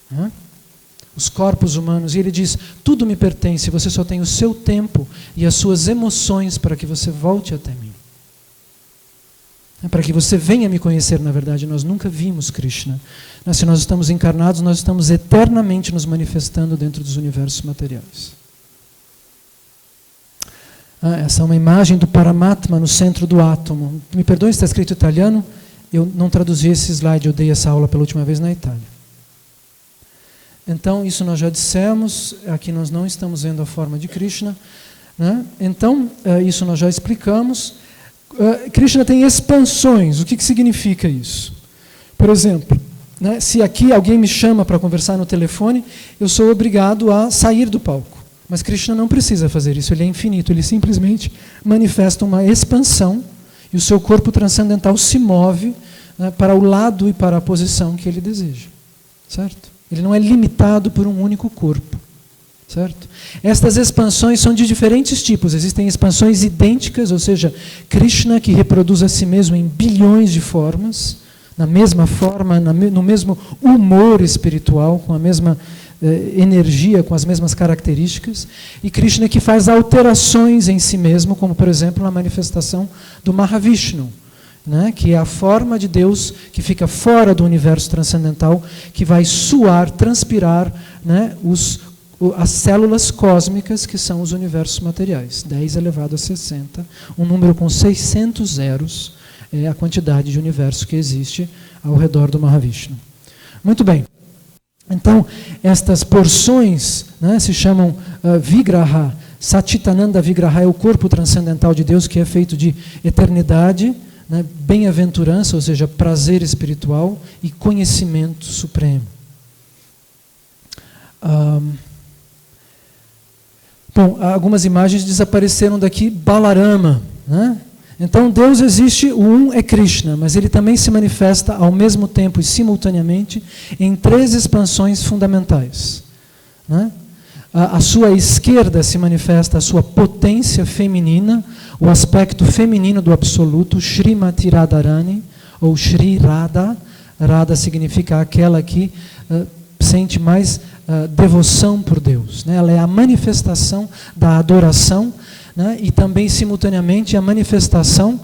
né? Os corpos humanos. E ele diz: tudo me pertence, você só tem o seu tempo e as suas emoções para que você volte até mim. Para que você venha me conhecer. Na verdade, nós nunca vimos Krishna. Se nós estamos encarnados, nós estamos eternamente nos manifestando dentro dos universos materiais. Essa é uma imagem do Paramatma no centro do átomo. Me perdoe se está escrito em italiano, eu não traduzi esse slide, eu dei essa aula pela última vez na Itália. Então, isso nós já dissemos, aqui nós não estamos vendo a forma de Krishna, né? Então, isso nós já explicamos. Krishna tem expansões. O que significa isso? Por exemplo, né, se aqui alguém me chama para conversar no telefone, eu sou obrigado a sair do palco. Mas Krishna não precisa fazer isso, ele é infinito, ele simplesmente manifesta uma expansão e o seu corpo transcendental se move, né, para o lado e para a posição que ele deseja. Certo? Ele não é limitado por um único corpo. Certo? Estas expansões são de diferentes tipos. Existem expansões idênticas, ou seja, Krishna que reproduz a si mesmo em bilhões de formas, na mesma forma, no mesmo humor espiritual, com a mesma energia, com as mesmas características, e Krishna que faz alterações em si mesmo, como por exemplo na manifestação do Mahavishnu, né, que é a forma de Deus que fica fora do universo transcendental, que vai suar, transpirar, né, as células cósmicas, que são os universos materiais. 10 elevado a 60, um número com 600 zeros, é a quantidade de universo que existe ao redor do Mahavishnu. Muito bem. Então, estas porções, né, se chamam Vigraha. Satchitananda Vigraha é o corpo transcendental de Deus, que é feito de eternidade, né, bem-aventurança, ou seja, prazer espiritual e conhecimento supremo. Bom, algumas imagens desapareceram daqui. Balarama, né? Então, Deus existe, o um é Krishna, mas ele também se manifesta ao mesmo tempo e simultaneamente em 3 expansões fundamentais, né? À sua esquerda se manifesta a sua potência feminina, o aspecto feminino do absoluto, Srimati Radharani, ou Shri Radha. Radha significa aquela que sente mais devoção por Deus, né? Ela é a manifestação da adoração, né? E também simultaneamente a manifestação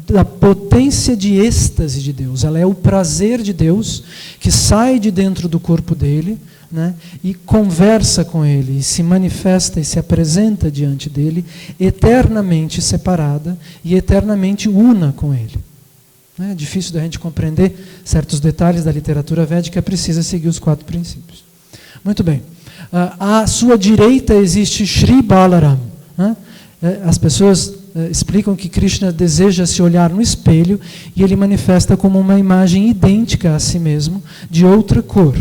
da potência de êxtase de Deus. Ela é o prazer de Deus que sai de dentro do corpo dele, né? E conversa com ele, e se manifesta e se apresenta diante dele, eternamente separada e eternamente una com ele. É difícil da gente compreender certos detalhes da literatura védica, precisa seguir os 4 princípios. Muito bem. À sua direita existe Shri Balaram, né? As pessoas explicam que Krishna deseja se olhar no espelho e ele manifesta como uma imagem idêntica a si mesmo, de outra cor,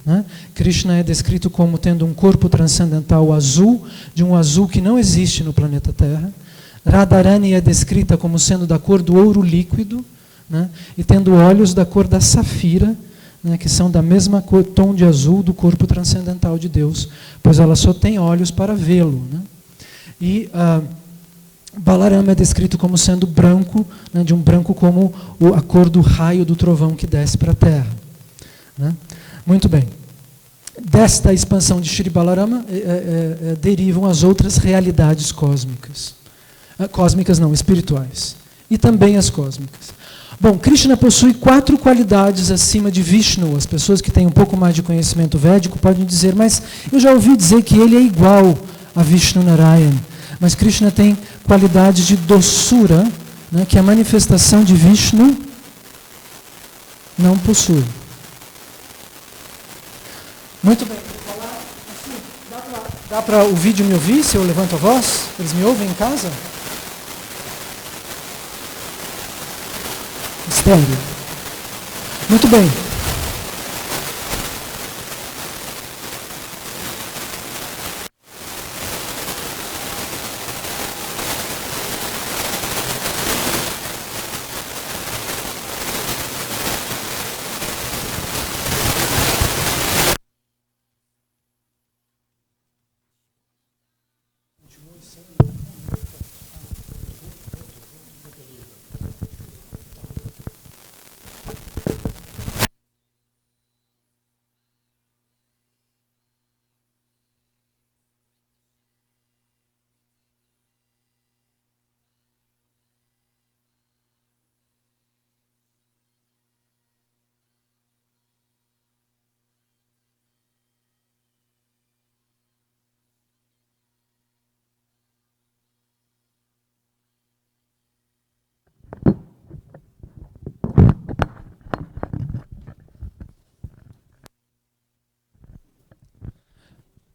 né? Krishna é descrito como tendo um corpo transcendental azul, de um azul que não existe no planeta Terra. Radharani é descrita como sendo da cor do ouro líquido, né? E tendo olhos da cor da safira, né? Que são da mesma cor, tom de azul do corpo transcendental de Deus, pois ela só tem olhos para vê-lo, né? E Balarama é descrito como sendo branco, né? De um branco como a cor do raio do trovão que desce para a terra, né? Muito bem. Desta expansão de Shri Balarama derivam as outras realidades cósmicas. Cósmicas não, espirituais. E também as cósmicas. Bom, Krishna possui 4 qualidades acima de Vishnu. As pessoas que têm um pouco mais de conhecimento védico podem dizer, mas eu já ouvi dizer que ele é igual a Vishnu Narayan. Mas Krishna tem qualidades de doçura, né, que a manifestação de Vishnu não possui. Muito bem, vou falar assim, Dá para o vídeo me ouvir se eu levanto a voz? Eles me ouvem em casa? Mistério. Muito bem.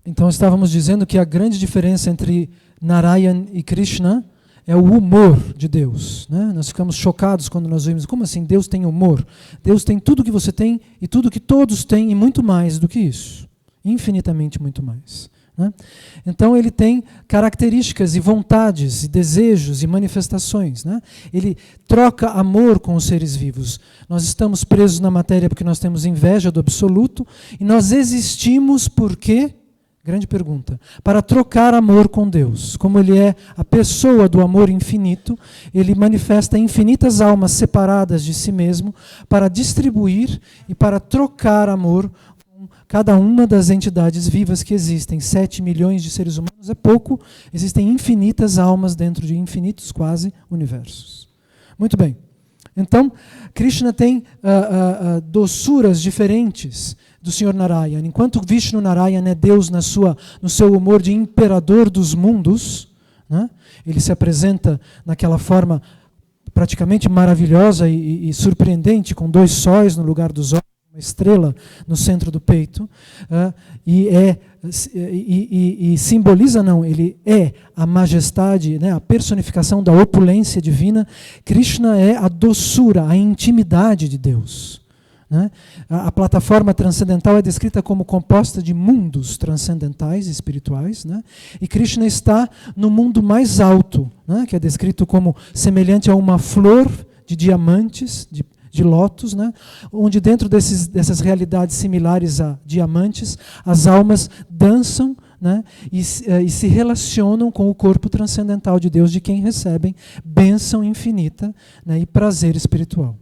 Então estávamos dizendo que a grande diferença entre Narayan e Krishna é o humor de Deus, né? Nós ficamos chocados quando nós vemos, como assim Deus tem humor? Deus tem tudo que você tem e tudo que todos têm e muito mais do que isso. Infinitamente muito mais, né? Então ele tem características e vontades e desejos e manifestações, né? Ele troca amor com os seres vivos. Nós estamos presos na matéria porque nós temos inveja do absoluto e nós existimos porque... Grande pergunta. Para trocar amor com Deus. Como Ele é a pessoa do amor infinito, Ele manifesta infinitas almas separadas de si mesmo para distribuir e para trocar amor com cada uma das entidades vivas que existem. 7 milhões de seres humanos é pouco, existem infinitas almas dentro de infinitos quase universos. Muito bem. Então, Krishna tem doçuras diferentes do Senhor Narayana. Enquanto Vishnu Narayana é Deus no seu humor de imperador dos mundos, né? Ele se apresenta naquela forma praticamente maravilhosa e surpreendente, com 2 sóis no lugar dos olhos, uma estrela no centro do peito, e simboliza, não, ele é a majestade, né, a personificação da opulência divina. Krishna é a doçura, a intimidade de Deus. Né? A plataforma transcendental é descrita como composta de mundos transcendentais e espirituais, né? E Krishna está no mundo mais alto, né? Que é descrito como semelhante a uma flor de diamantes, de lótus, né? Onde dentro dessas realidades similares a diamantes, as almas dançam, né? E se relacionam com o corpo transcendental de Deus, de quem recebem bênção infinita, né? E prazer espiritual.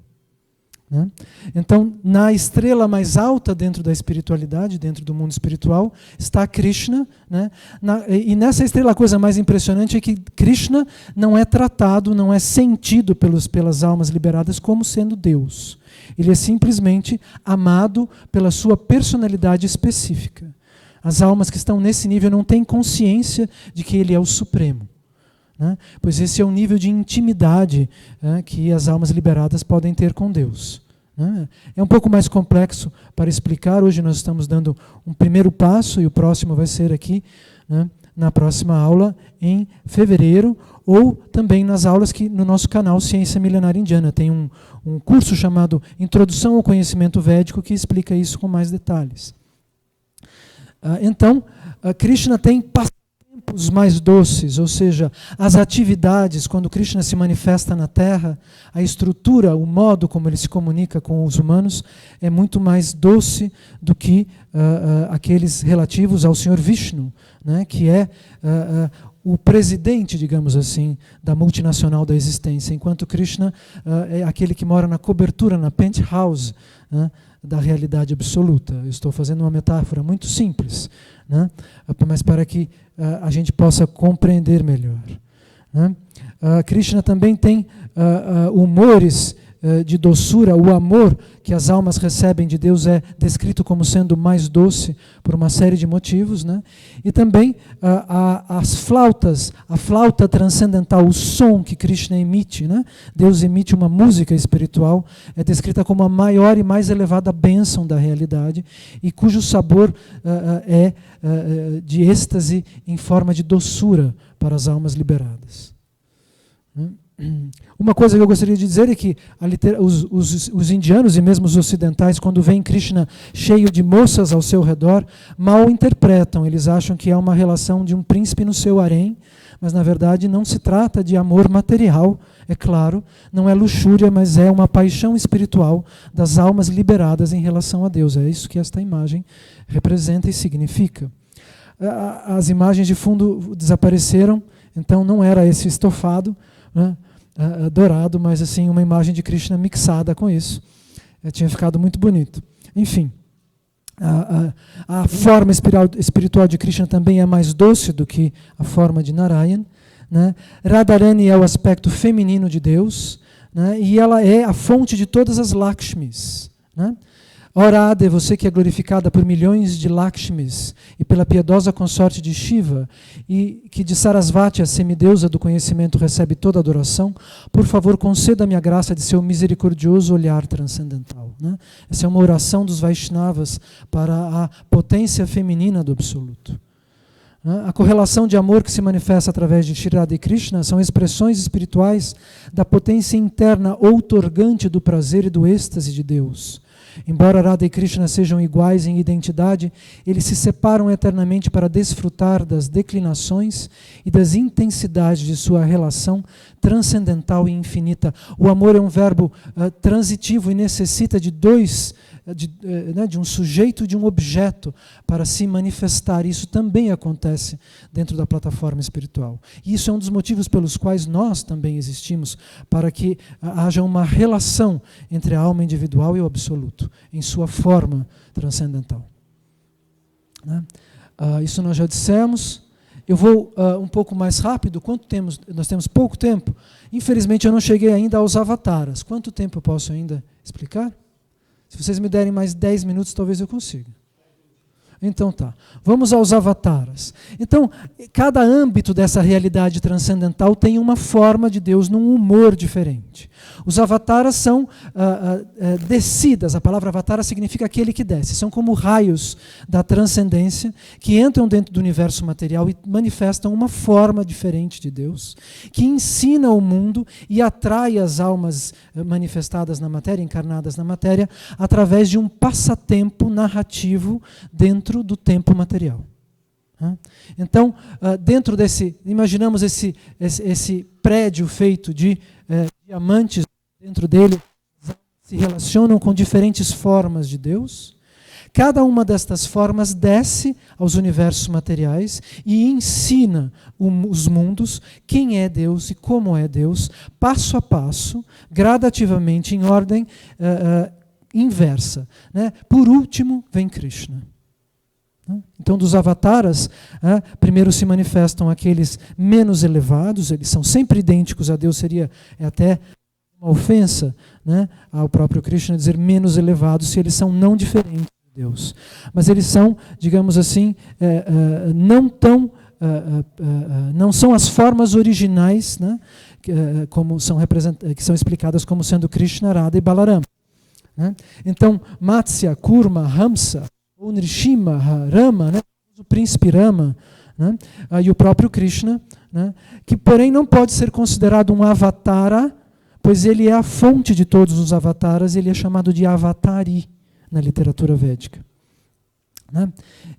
Né? Então, na estrela mais alta dentro da espiritualidade, dentro do mundo espiritual, está Krishna. Né? E nessa estrela a coisa mais impressionante é que Krishna não é tratado, não é sentido pelas almas liberadas como sendo Deus. Ele é simplesmente amado pela sua personalidade específica. As almas que estão nesse nível não têm consciência de que ele é o Supremo. Né? Pois esse é o nível de intimidade, né, que as almas liberadas podem ter com Deus. Né? É um pouco mais complexo para explicar. Hoje nós estamos dando um primeiro passo e o próximo vai ser aqui, né, na próxima aula em fevereiro, ou também nas aulas que no nosso canal Ciência Milenária Indiana. Tem um curso chamado Introdução ao Conhecimento Védico que explica isso com mais detalhes. Então, Krishna tem os mais doces, ou seja, as atividades, quando Krishna se manifesta na Terra, a estrutura, o modo como ele se comunica com os humanos é muito mais doce do que aqueles relativos ao Senhor Vishnu, né, que é o presidente, digamos assim, da multinacional da existência, enquanto Krishna é aquele que mora na cobertura, na penthouse, né, da realidade absoluta. Eu estou fazendo uma metáfora muito simples, né, mas para que a gente possa compreender melhor. Né? Krishna também tem humores de doçura, o amor que as almas recebem de Deus é descrito como sendo mais doce por uma série de motivos, né? E também as flautas, a flauta transcendental, o som que Krishna emite, né? Deus emite uma música espiritual, é descrita como a maior e mais elevada bênção da realidade, e cujo sabor é de êxtase em forma de doçura para as almas liberadas. Uma coisa que eu gostaria de dizer é que os indianos e mesmo os ocidentais, quando veem Krishna cheio de moças ao seu redor, mal interpretam. Eles acham que é uma relação de um príncipe no seu harém, mas na verdade não se trata de amor material, é claro, não é luxúria, mas é uma paixão espiritual das almas liberadas em relação a Deus. É isso que esta imagem representa e significa. As imagens de fundo desapareceram, então não era esse estofado, né, dourado, mas assim uma imagem de Krishna mixada com isso. Tinha ficado muito bonito. Enfim, a forma espiritual de Krishna também é mais doce do que a forma de Narayan, né? Radharani é o aspecto feminino de Deus, né? E ela é a fonte de todas as Lakshmis, né? Radha, você que é glorificada por milhões de Lakshmis e pela piedosa consorte de Shiva, e que de Sarasvati, a semideusa do conhecimento, recebe toda a adoração, por favor, conceda-me a graça de seu misericordioso olhar transcendental, né? Essa é uma oração dos Vaishnavas para a potência feminina do Absoluto. A correlação de amor que se manifesta através de Shri Radha e Krishna são expressões espirituais da potência interna outorgante do prazer e do êxtase de Deus. Embora Radha e Krishna sejam iguais em identidade, eles se separam eternamente para desfrutar das declinações e das intensidades de sua relação transcendental e infinita. O amor é um verbo transitivo e necessita de de um sujeito e de um objeto para se manifestar. Isso também acontece dentro da plataforma espiritual. E isso é um dos motivos pelos quais nós também existimos, para que haja uma relação entre a alma individual e o absoluto, em sua forma transcendental. Né? Isso nós já dissemos. Eu vou um pouco mais rápido. Nós temos pouco tempo. Infelizmente eu não cheguei ainda aos avataras. Quanto tempo eu posso ainda explicar? Se vocês me derem mais 10 minutos, talvez eu consiga. Então tá, vamos aos avataras. Então, cada âmbito dessa realidade transcendental tem uma forma de Deus num humor diferente. Os avataras são descidas, a palavra avatara significa aquele que desce, são como raios da transcendência que entram dentro do universo material e manifestam uma forma diferente de Deus, que ensina o mundo e atrai as almas manifestadas na matéria, encarnadas na matéria, através de um passatempo narrativo dentro do tempo material. Então, dentro imaginamos esse prédio feito de diamantes, dentro dele se relacionam com diferentes formas de Deus. Cada uma destas formas desce aos universos materiais e ensina os mundos quem é Deus e como é Deus, passo a passo, gradativamente, em ordem inversa, né? Por último, vem Krishna. Então, dos avataras, primeiro se manifestam aqueles menos elevados, eles são sempre idênticos a Deus, seria até uma ofensa, né, ao próprio Krishna dizer menos elevados, se eles são não diferentes de Deus. Mas eles são, digamos assim, não são as formas originais, né, que são explicadas como sendo Krishna, Radha e Balarama. Né? Então, Matsya, Kurma, Hamsa, ou Nrsimha, Rama, né? O príncipe Rama, né? E o próprio Krishna, né? Que porém não pode ser considerado um avatara, pois ele é a fonte de todos os avataras, ele é chamado de avatari na literatura védica. Né?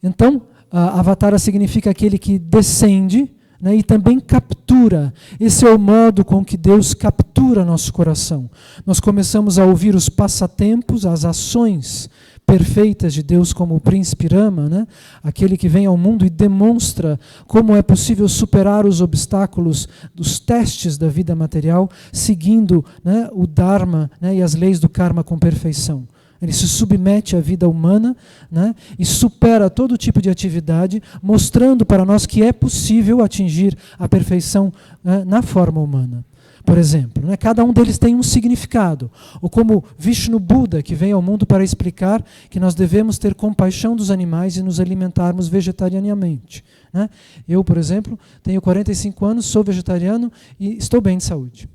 Então, avatara significa aquele que descende, né, e também captura. Esse é o modo com que Deus captura nosso coração. Nós começamos a ouvir os passatempos, as ações perfeitas de Deus como o príncipe Rama, né? Aquele que vem ao mundo e demonstra como é possível superar os obstáculos dos testes da vida material, seguindo, né, o Dharma, né, e as leis do karma com perfeição. Ele se submete à vida humana, né, e supera todo tipo de atividade, mostrando para nós que é possível atingir a perfeição, né, na forma humana. por exemplo. Né? Cada um deles tem um significado. Ou como Vishnu Buda, que vem ao mundo para explicar que nós devemos ter compaixão dos animais e nos alimentarmos vegetarianamente. Né? Eu, por exemplo, tenho 45 anos, sou vegetariano e estou bem de saúde.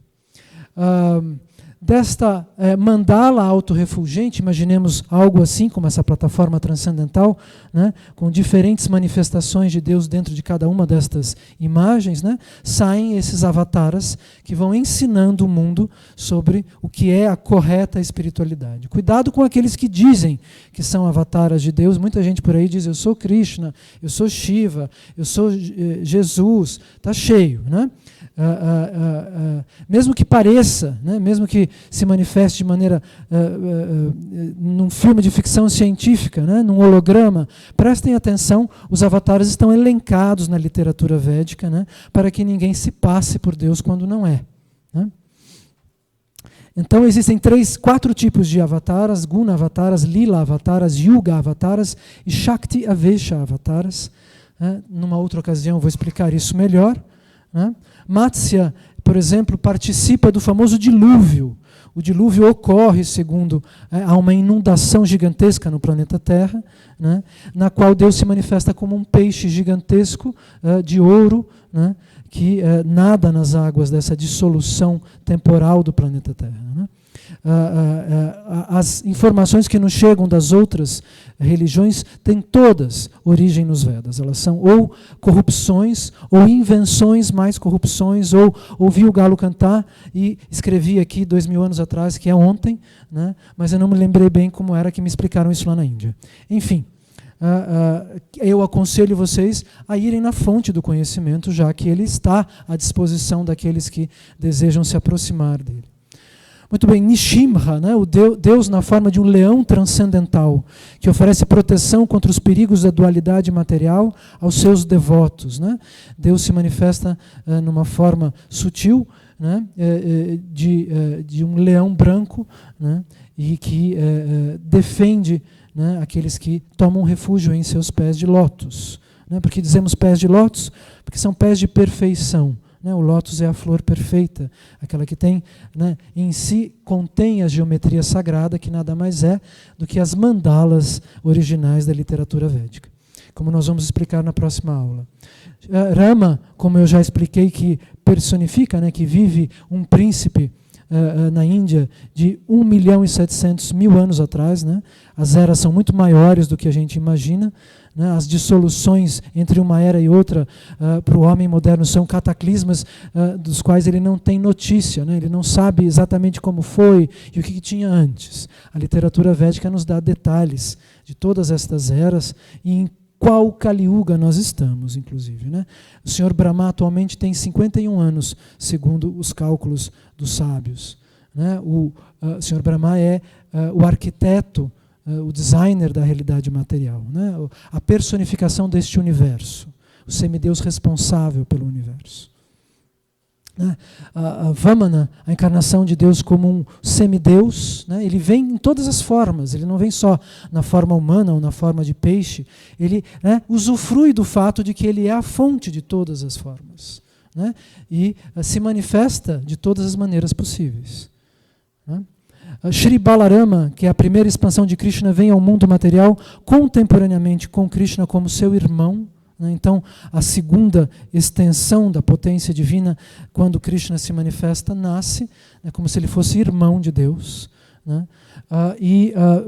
Desta mandala autorrefulgente, imaginemos algo assim como essa plataforma transcendental, né, com diferentes manifestações de Deus dentro de cada uma destas imagens, né, saem esses avataras que vão ensinando o mundo sobre o que é a correta espiritualidade. Cuidado com aqueles que dizem que são avataras de Deus. Muita gente por aí diz, eu sou Krishna, eu sou Shiva, eu sou Jesus, está cheio, né? Mesmo que pareça, né, mesmo que se manifeste de maneira num filme de ficção científica, né, num holograma, prestem atenção, os avatares estão elencados na literatura védica, né, para que ninguém se passe por Deus quando não é. Né? Então existem 4 tipos de avataras: Guna avataras, Lila avataras, Yuga avataras e Shakti Avesha avataras. Né? Numa outra ocasião eu vou explicar isso melhor. Né? Matsya, por exemplo, participa do famoso dilúvio. O dilúvio ocorre segundo há uma inundação gigantesca no planeta Terra, né, na qual Deus se manifesta como um peixe gigantesco de ouro, né, que nada nas águas dessa dissolução temporal do planeta Terra. Né. As informações que nos chegam das outras religiões têm todas origem nos Vedas. Elas são ou corrupções, ou invenções mais corrupções, ou ouvi o galo cantar e escrevi aqui 2000 anos atrás, que é ontem, né, mas eu não me lembrei bem como era que me explicaram isso lá na Índia. Enfim, eu aconselho vocês a irem na fonte do conhecimento, já que ele está à disposição daqueles que desejam se aproximar dele. Muito bem, Nishimha, né, o Deus na forma de um leão transcendental, que oferece proteção contra os perigos da dualidade material aos seus devotos. Né? Deus se manifesta numa forma sutil, né, de um leão branco, né, e que defende, né, aqueles que tomam refúgio em seus pés de lótus. Né? Por que dizemos pés de lótus? Porque são pés de perfeição. O lótus é a flor perfeita, aquela que tem, né, em si contém a geometria sagrada, que nada mais é do que as mandalas originais da literatura védica, como nós vamos explicar na próxima aula. Rama, como eu já expliquei, que personifica, né, que vive um príncipe na Índia de 1.700.000 anos atrás. Né? As eras são muito maiores do que a gente imagina. Né? As dissoluções entre uma era e outra para o homem moderno são cataclismas dos quais ele não tem notícia, né? Ele não sabe exatamente como foi e o que tinha antes. A literatura védica nos dá detalhes de todas estas eras e em qual Kali Yuga nós estamos, inclusive. Né? O Senhor Brahma atualmente tem 51 anos, segundo os cálculos dos sábios. Né? O Senhor Brahma é o arquiteto, o designer da realidade material, né? A personificação deste universo, o semideus responsável pelo universo. Né? A Vamana, a encarnação de Deus como um semideus, né? Ele vem em todas as formas, ele não vem só na forma humana ou na forma de peixe, ele, né, usufrui do fato de que ele é a fonte de todas as formas, né? E se manifesta de todas as maneiras possíveis. Né? Shri Balarama, que é a primeira expansão de Krishna, vem ao mundo material contemporaneamente com Krishna como seu irmão. Então, a segunda extensão da potência divina, quando Krishna se manifesta, nasce, né, como se ele fosse irmão de Deus. Né?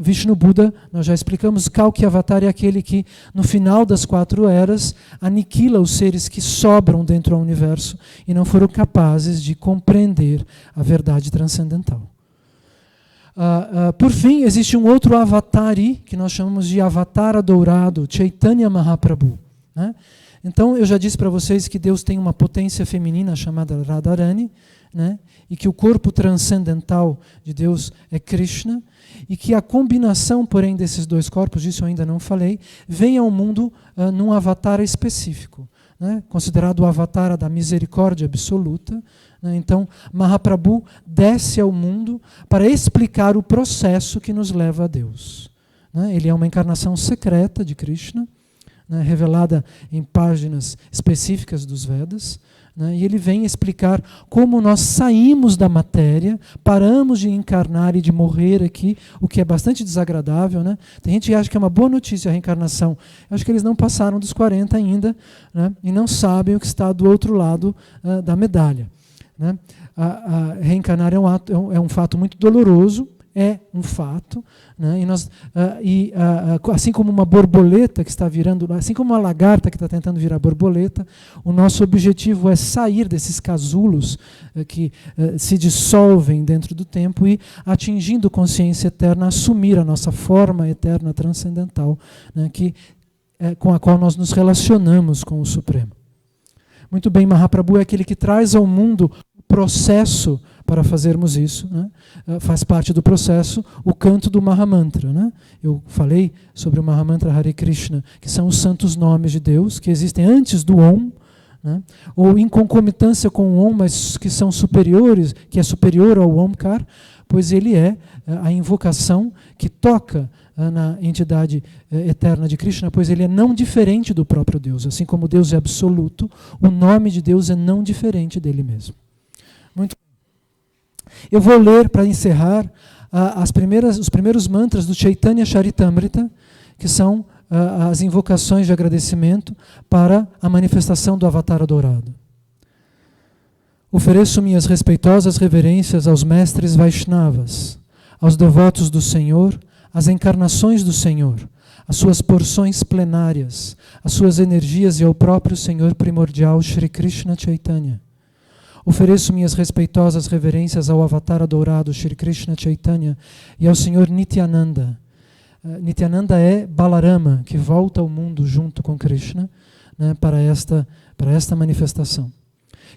Vishnu Buda, nós já explicamos, Kalki Avatar é aquele que, no final das 4 eras, aniquila os seres que sobram dentro do universo e não foram capazes de compreender a verdade transcendental. Por fim, existe um outro avatari, que nós chamamos de Avatara Dourado, Chaitanya Mahaprabhu. Né? Então, eu já disse para vocês que Deus tem uma potência feminina chamada Radharani, né? E que o corpo transcendental de Deus é Krishna, e que a combinação, porém, desses dois corpos, disso eu ainda não falei, vem ao mundo num avatar específico, né? Considerado o avatar da misericórdia absoluta. Né? Então, Mahaprabhu desce ao mundo para explicar o processo que nos leva a Deus. Né? Ele é uma encarnação secreta de Krishna, né, revelada em páginas específicas dos Vedas, né? E ele vem explicar como nós saímos da matéria, paramos de encarnar e de morrer aqui, o que é bastante desagradável, né? Tem gente que acha que é uma boa notícia a reencarnação. Eu acho que eles não passaram dos 40 ainda, né? E não sabem o que está do outro lado da medalha, né? A reencarnar é um fato muito doloroso, é um fato, né? Assim como uma borboleta que está virando, assim como uma lagarta que está tentando virar borboleta, o nosso objetivo é sair desses casulos que se dissolvem dentro do tempo e, atingindo consciência eterna, assumir a nossa forma eterna transcendental, né? Com a qual nós nos relacionamos com o Supremo. Muito bem, Mahaprabhu é aquele que traz ao mundo o processo para fazermos isso, né? Faz parte do processo o canto do Mahamantra, né? Eu falei sobre o Mahamantra Hare Krishna, que são os santos nomes de Deus, que existem antes do Om, né? Ou em concomitância com o Om, mas que são superiores, que é superior ao Omkar, pois ele é a invocação que toca na entidade eterna de Krishna, pois ele é não diferente do próprio Deus. Assim como Deus é absoluto, o nome de Deus é não diferente dele mesmo. Muito bem. Eu vou ler, para encerrar, os primeiros mantras do Chaitanya Charitamrita, que são as invocações de agradecimento para a manifestação do Avatar dourado. Ofereço minhas respeitosas reverências aos mestres Vaishnavas, aos devotos do Senhor, às encarnações do Senhor, às suas porções plenárias, às suas energias e ao próprio Senhor primordial Shri Krishna Chaitanya. Ofereço minhas respeitosas reverências ao Avatar dourado Shri Krishna Chaitanya e ao Senhor Nityananda. Nityananda é Balarama, que volta ao mundo junto com Krishna, né, para esta manifestação.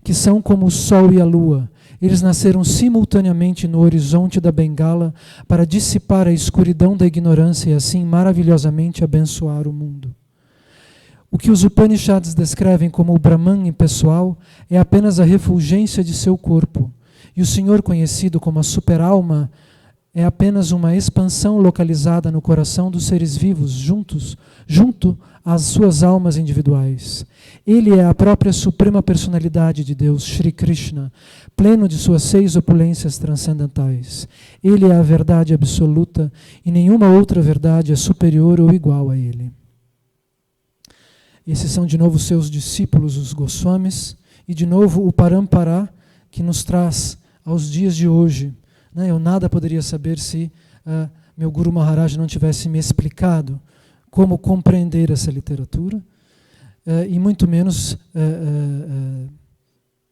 Que são como o sol e a lua. Eles nasceram simultaneamente no horizonte da Bengala para dissipar a escuridão da ignorância e assim maravilhosamente abençoar o mundo. O que os Upanishads descrevem como o Brahman impessoal é apenas a refulgência de seu corpo, e o Senhor conhecido como a superalma é apenas uma expansão localizada no coração dos seres vivos, junto às suas almas individuais. Ele é a própria suprema personalidade de Deus, Shri Krishna, pleno de suas 6 opulências transcendentais. Ele é a verdade absoluta e nenhuma outra verdade é superior ou igual a ele. Esses são de novo seus discípulos, os Goswamis, e de novo o Parampara, que nos traz aos dias de hoje. Eu nada poderia saber se meu Guru Maharaj não tivesse me explicado como compreender essa literatura, e muito menos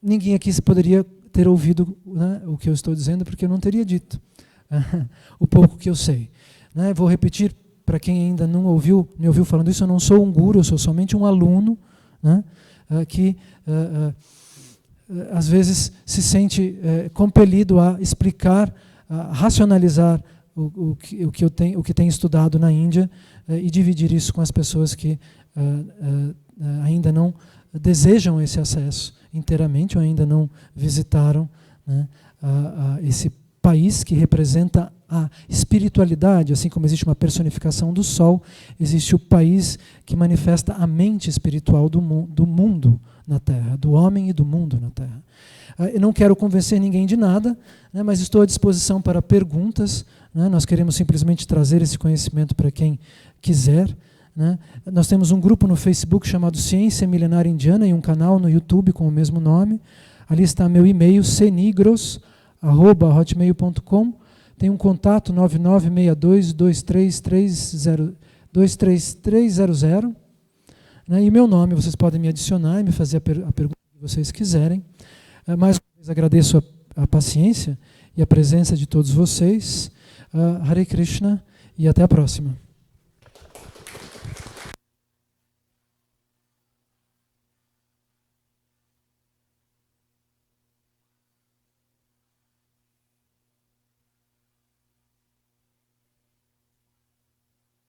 ninguém aqui poderia ter ouvido, né, o que eu estou dizendo, porque eu não teria dito o pouco que eu sei. Vou repetir. Para quem ainda não me ouviu falando isso, eu não sou um guru, eu sou somente um aluno, né, que às vezes se sente compelido a explicar, a racionalizar o que tem estudado na Índia e dividir isso com as pessoas que ainda não desejam esse acesso inteiramente ou ainda não visitaram, né, esse país que representa a espiritualidade. Assim como existe uma personificação do sol, existe o país que manifesta a mente espiritual do mundo na Terra, do homem e do mundo na Terra. Eu não quero convencer ninguém de nada, né, mas estou à disposição para perguntas, né. Nós queremos simplesmente trazer esse conhecimento para quem quiser, né. Nós temos um grupo no Facebook chamado Ciência Milenária Indiana e um canal no YouTube com o mesmo nome. Ali está meu e-mail, cenigros@hotmail.com. Tem um contato 99622330, né, e meu nome, vocês podem me adicionar e me fazer a pergunta que vocês quiserem. Mais uma vez agradeço a paciência e a presença de todos vocês. Hare Krishna e até a próxima.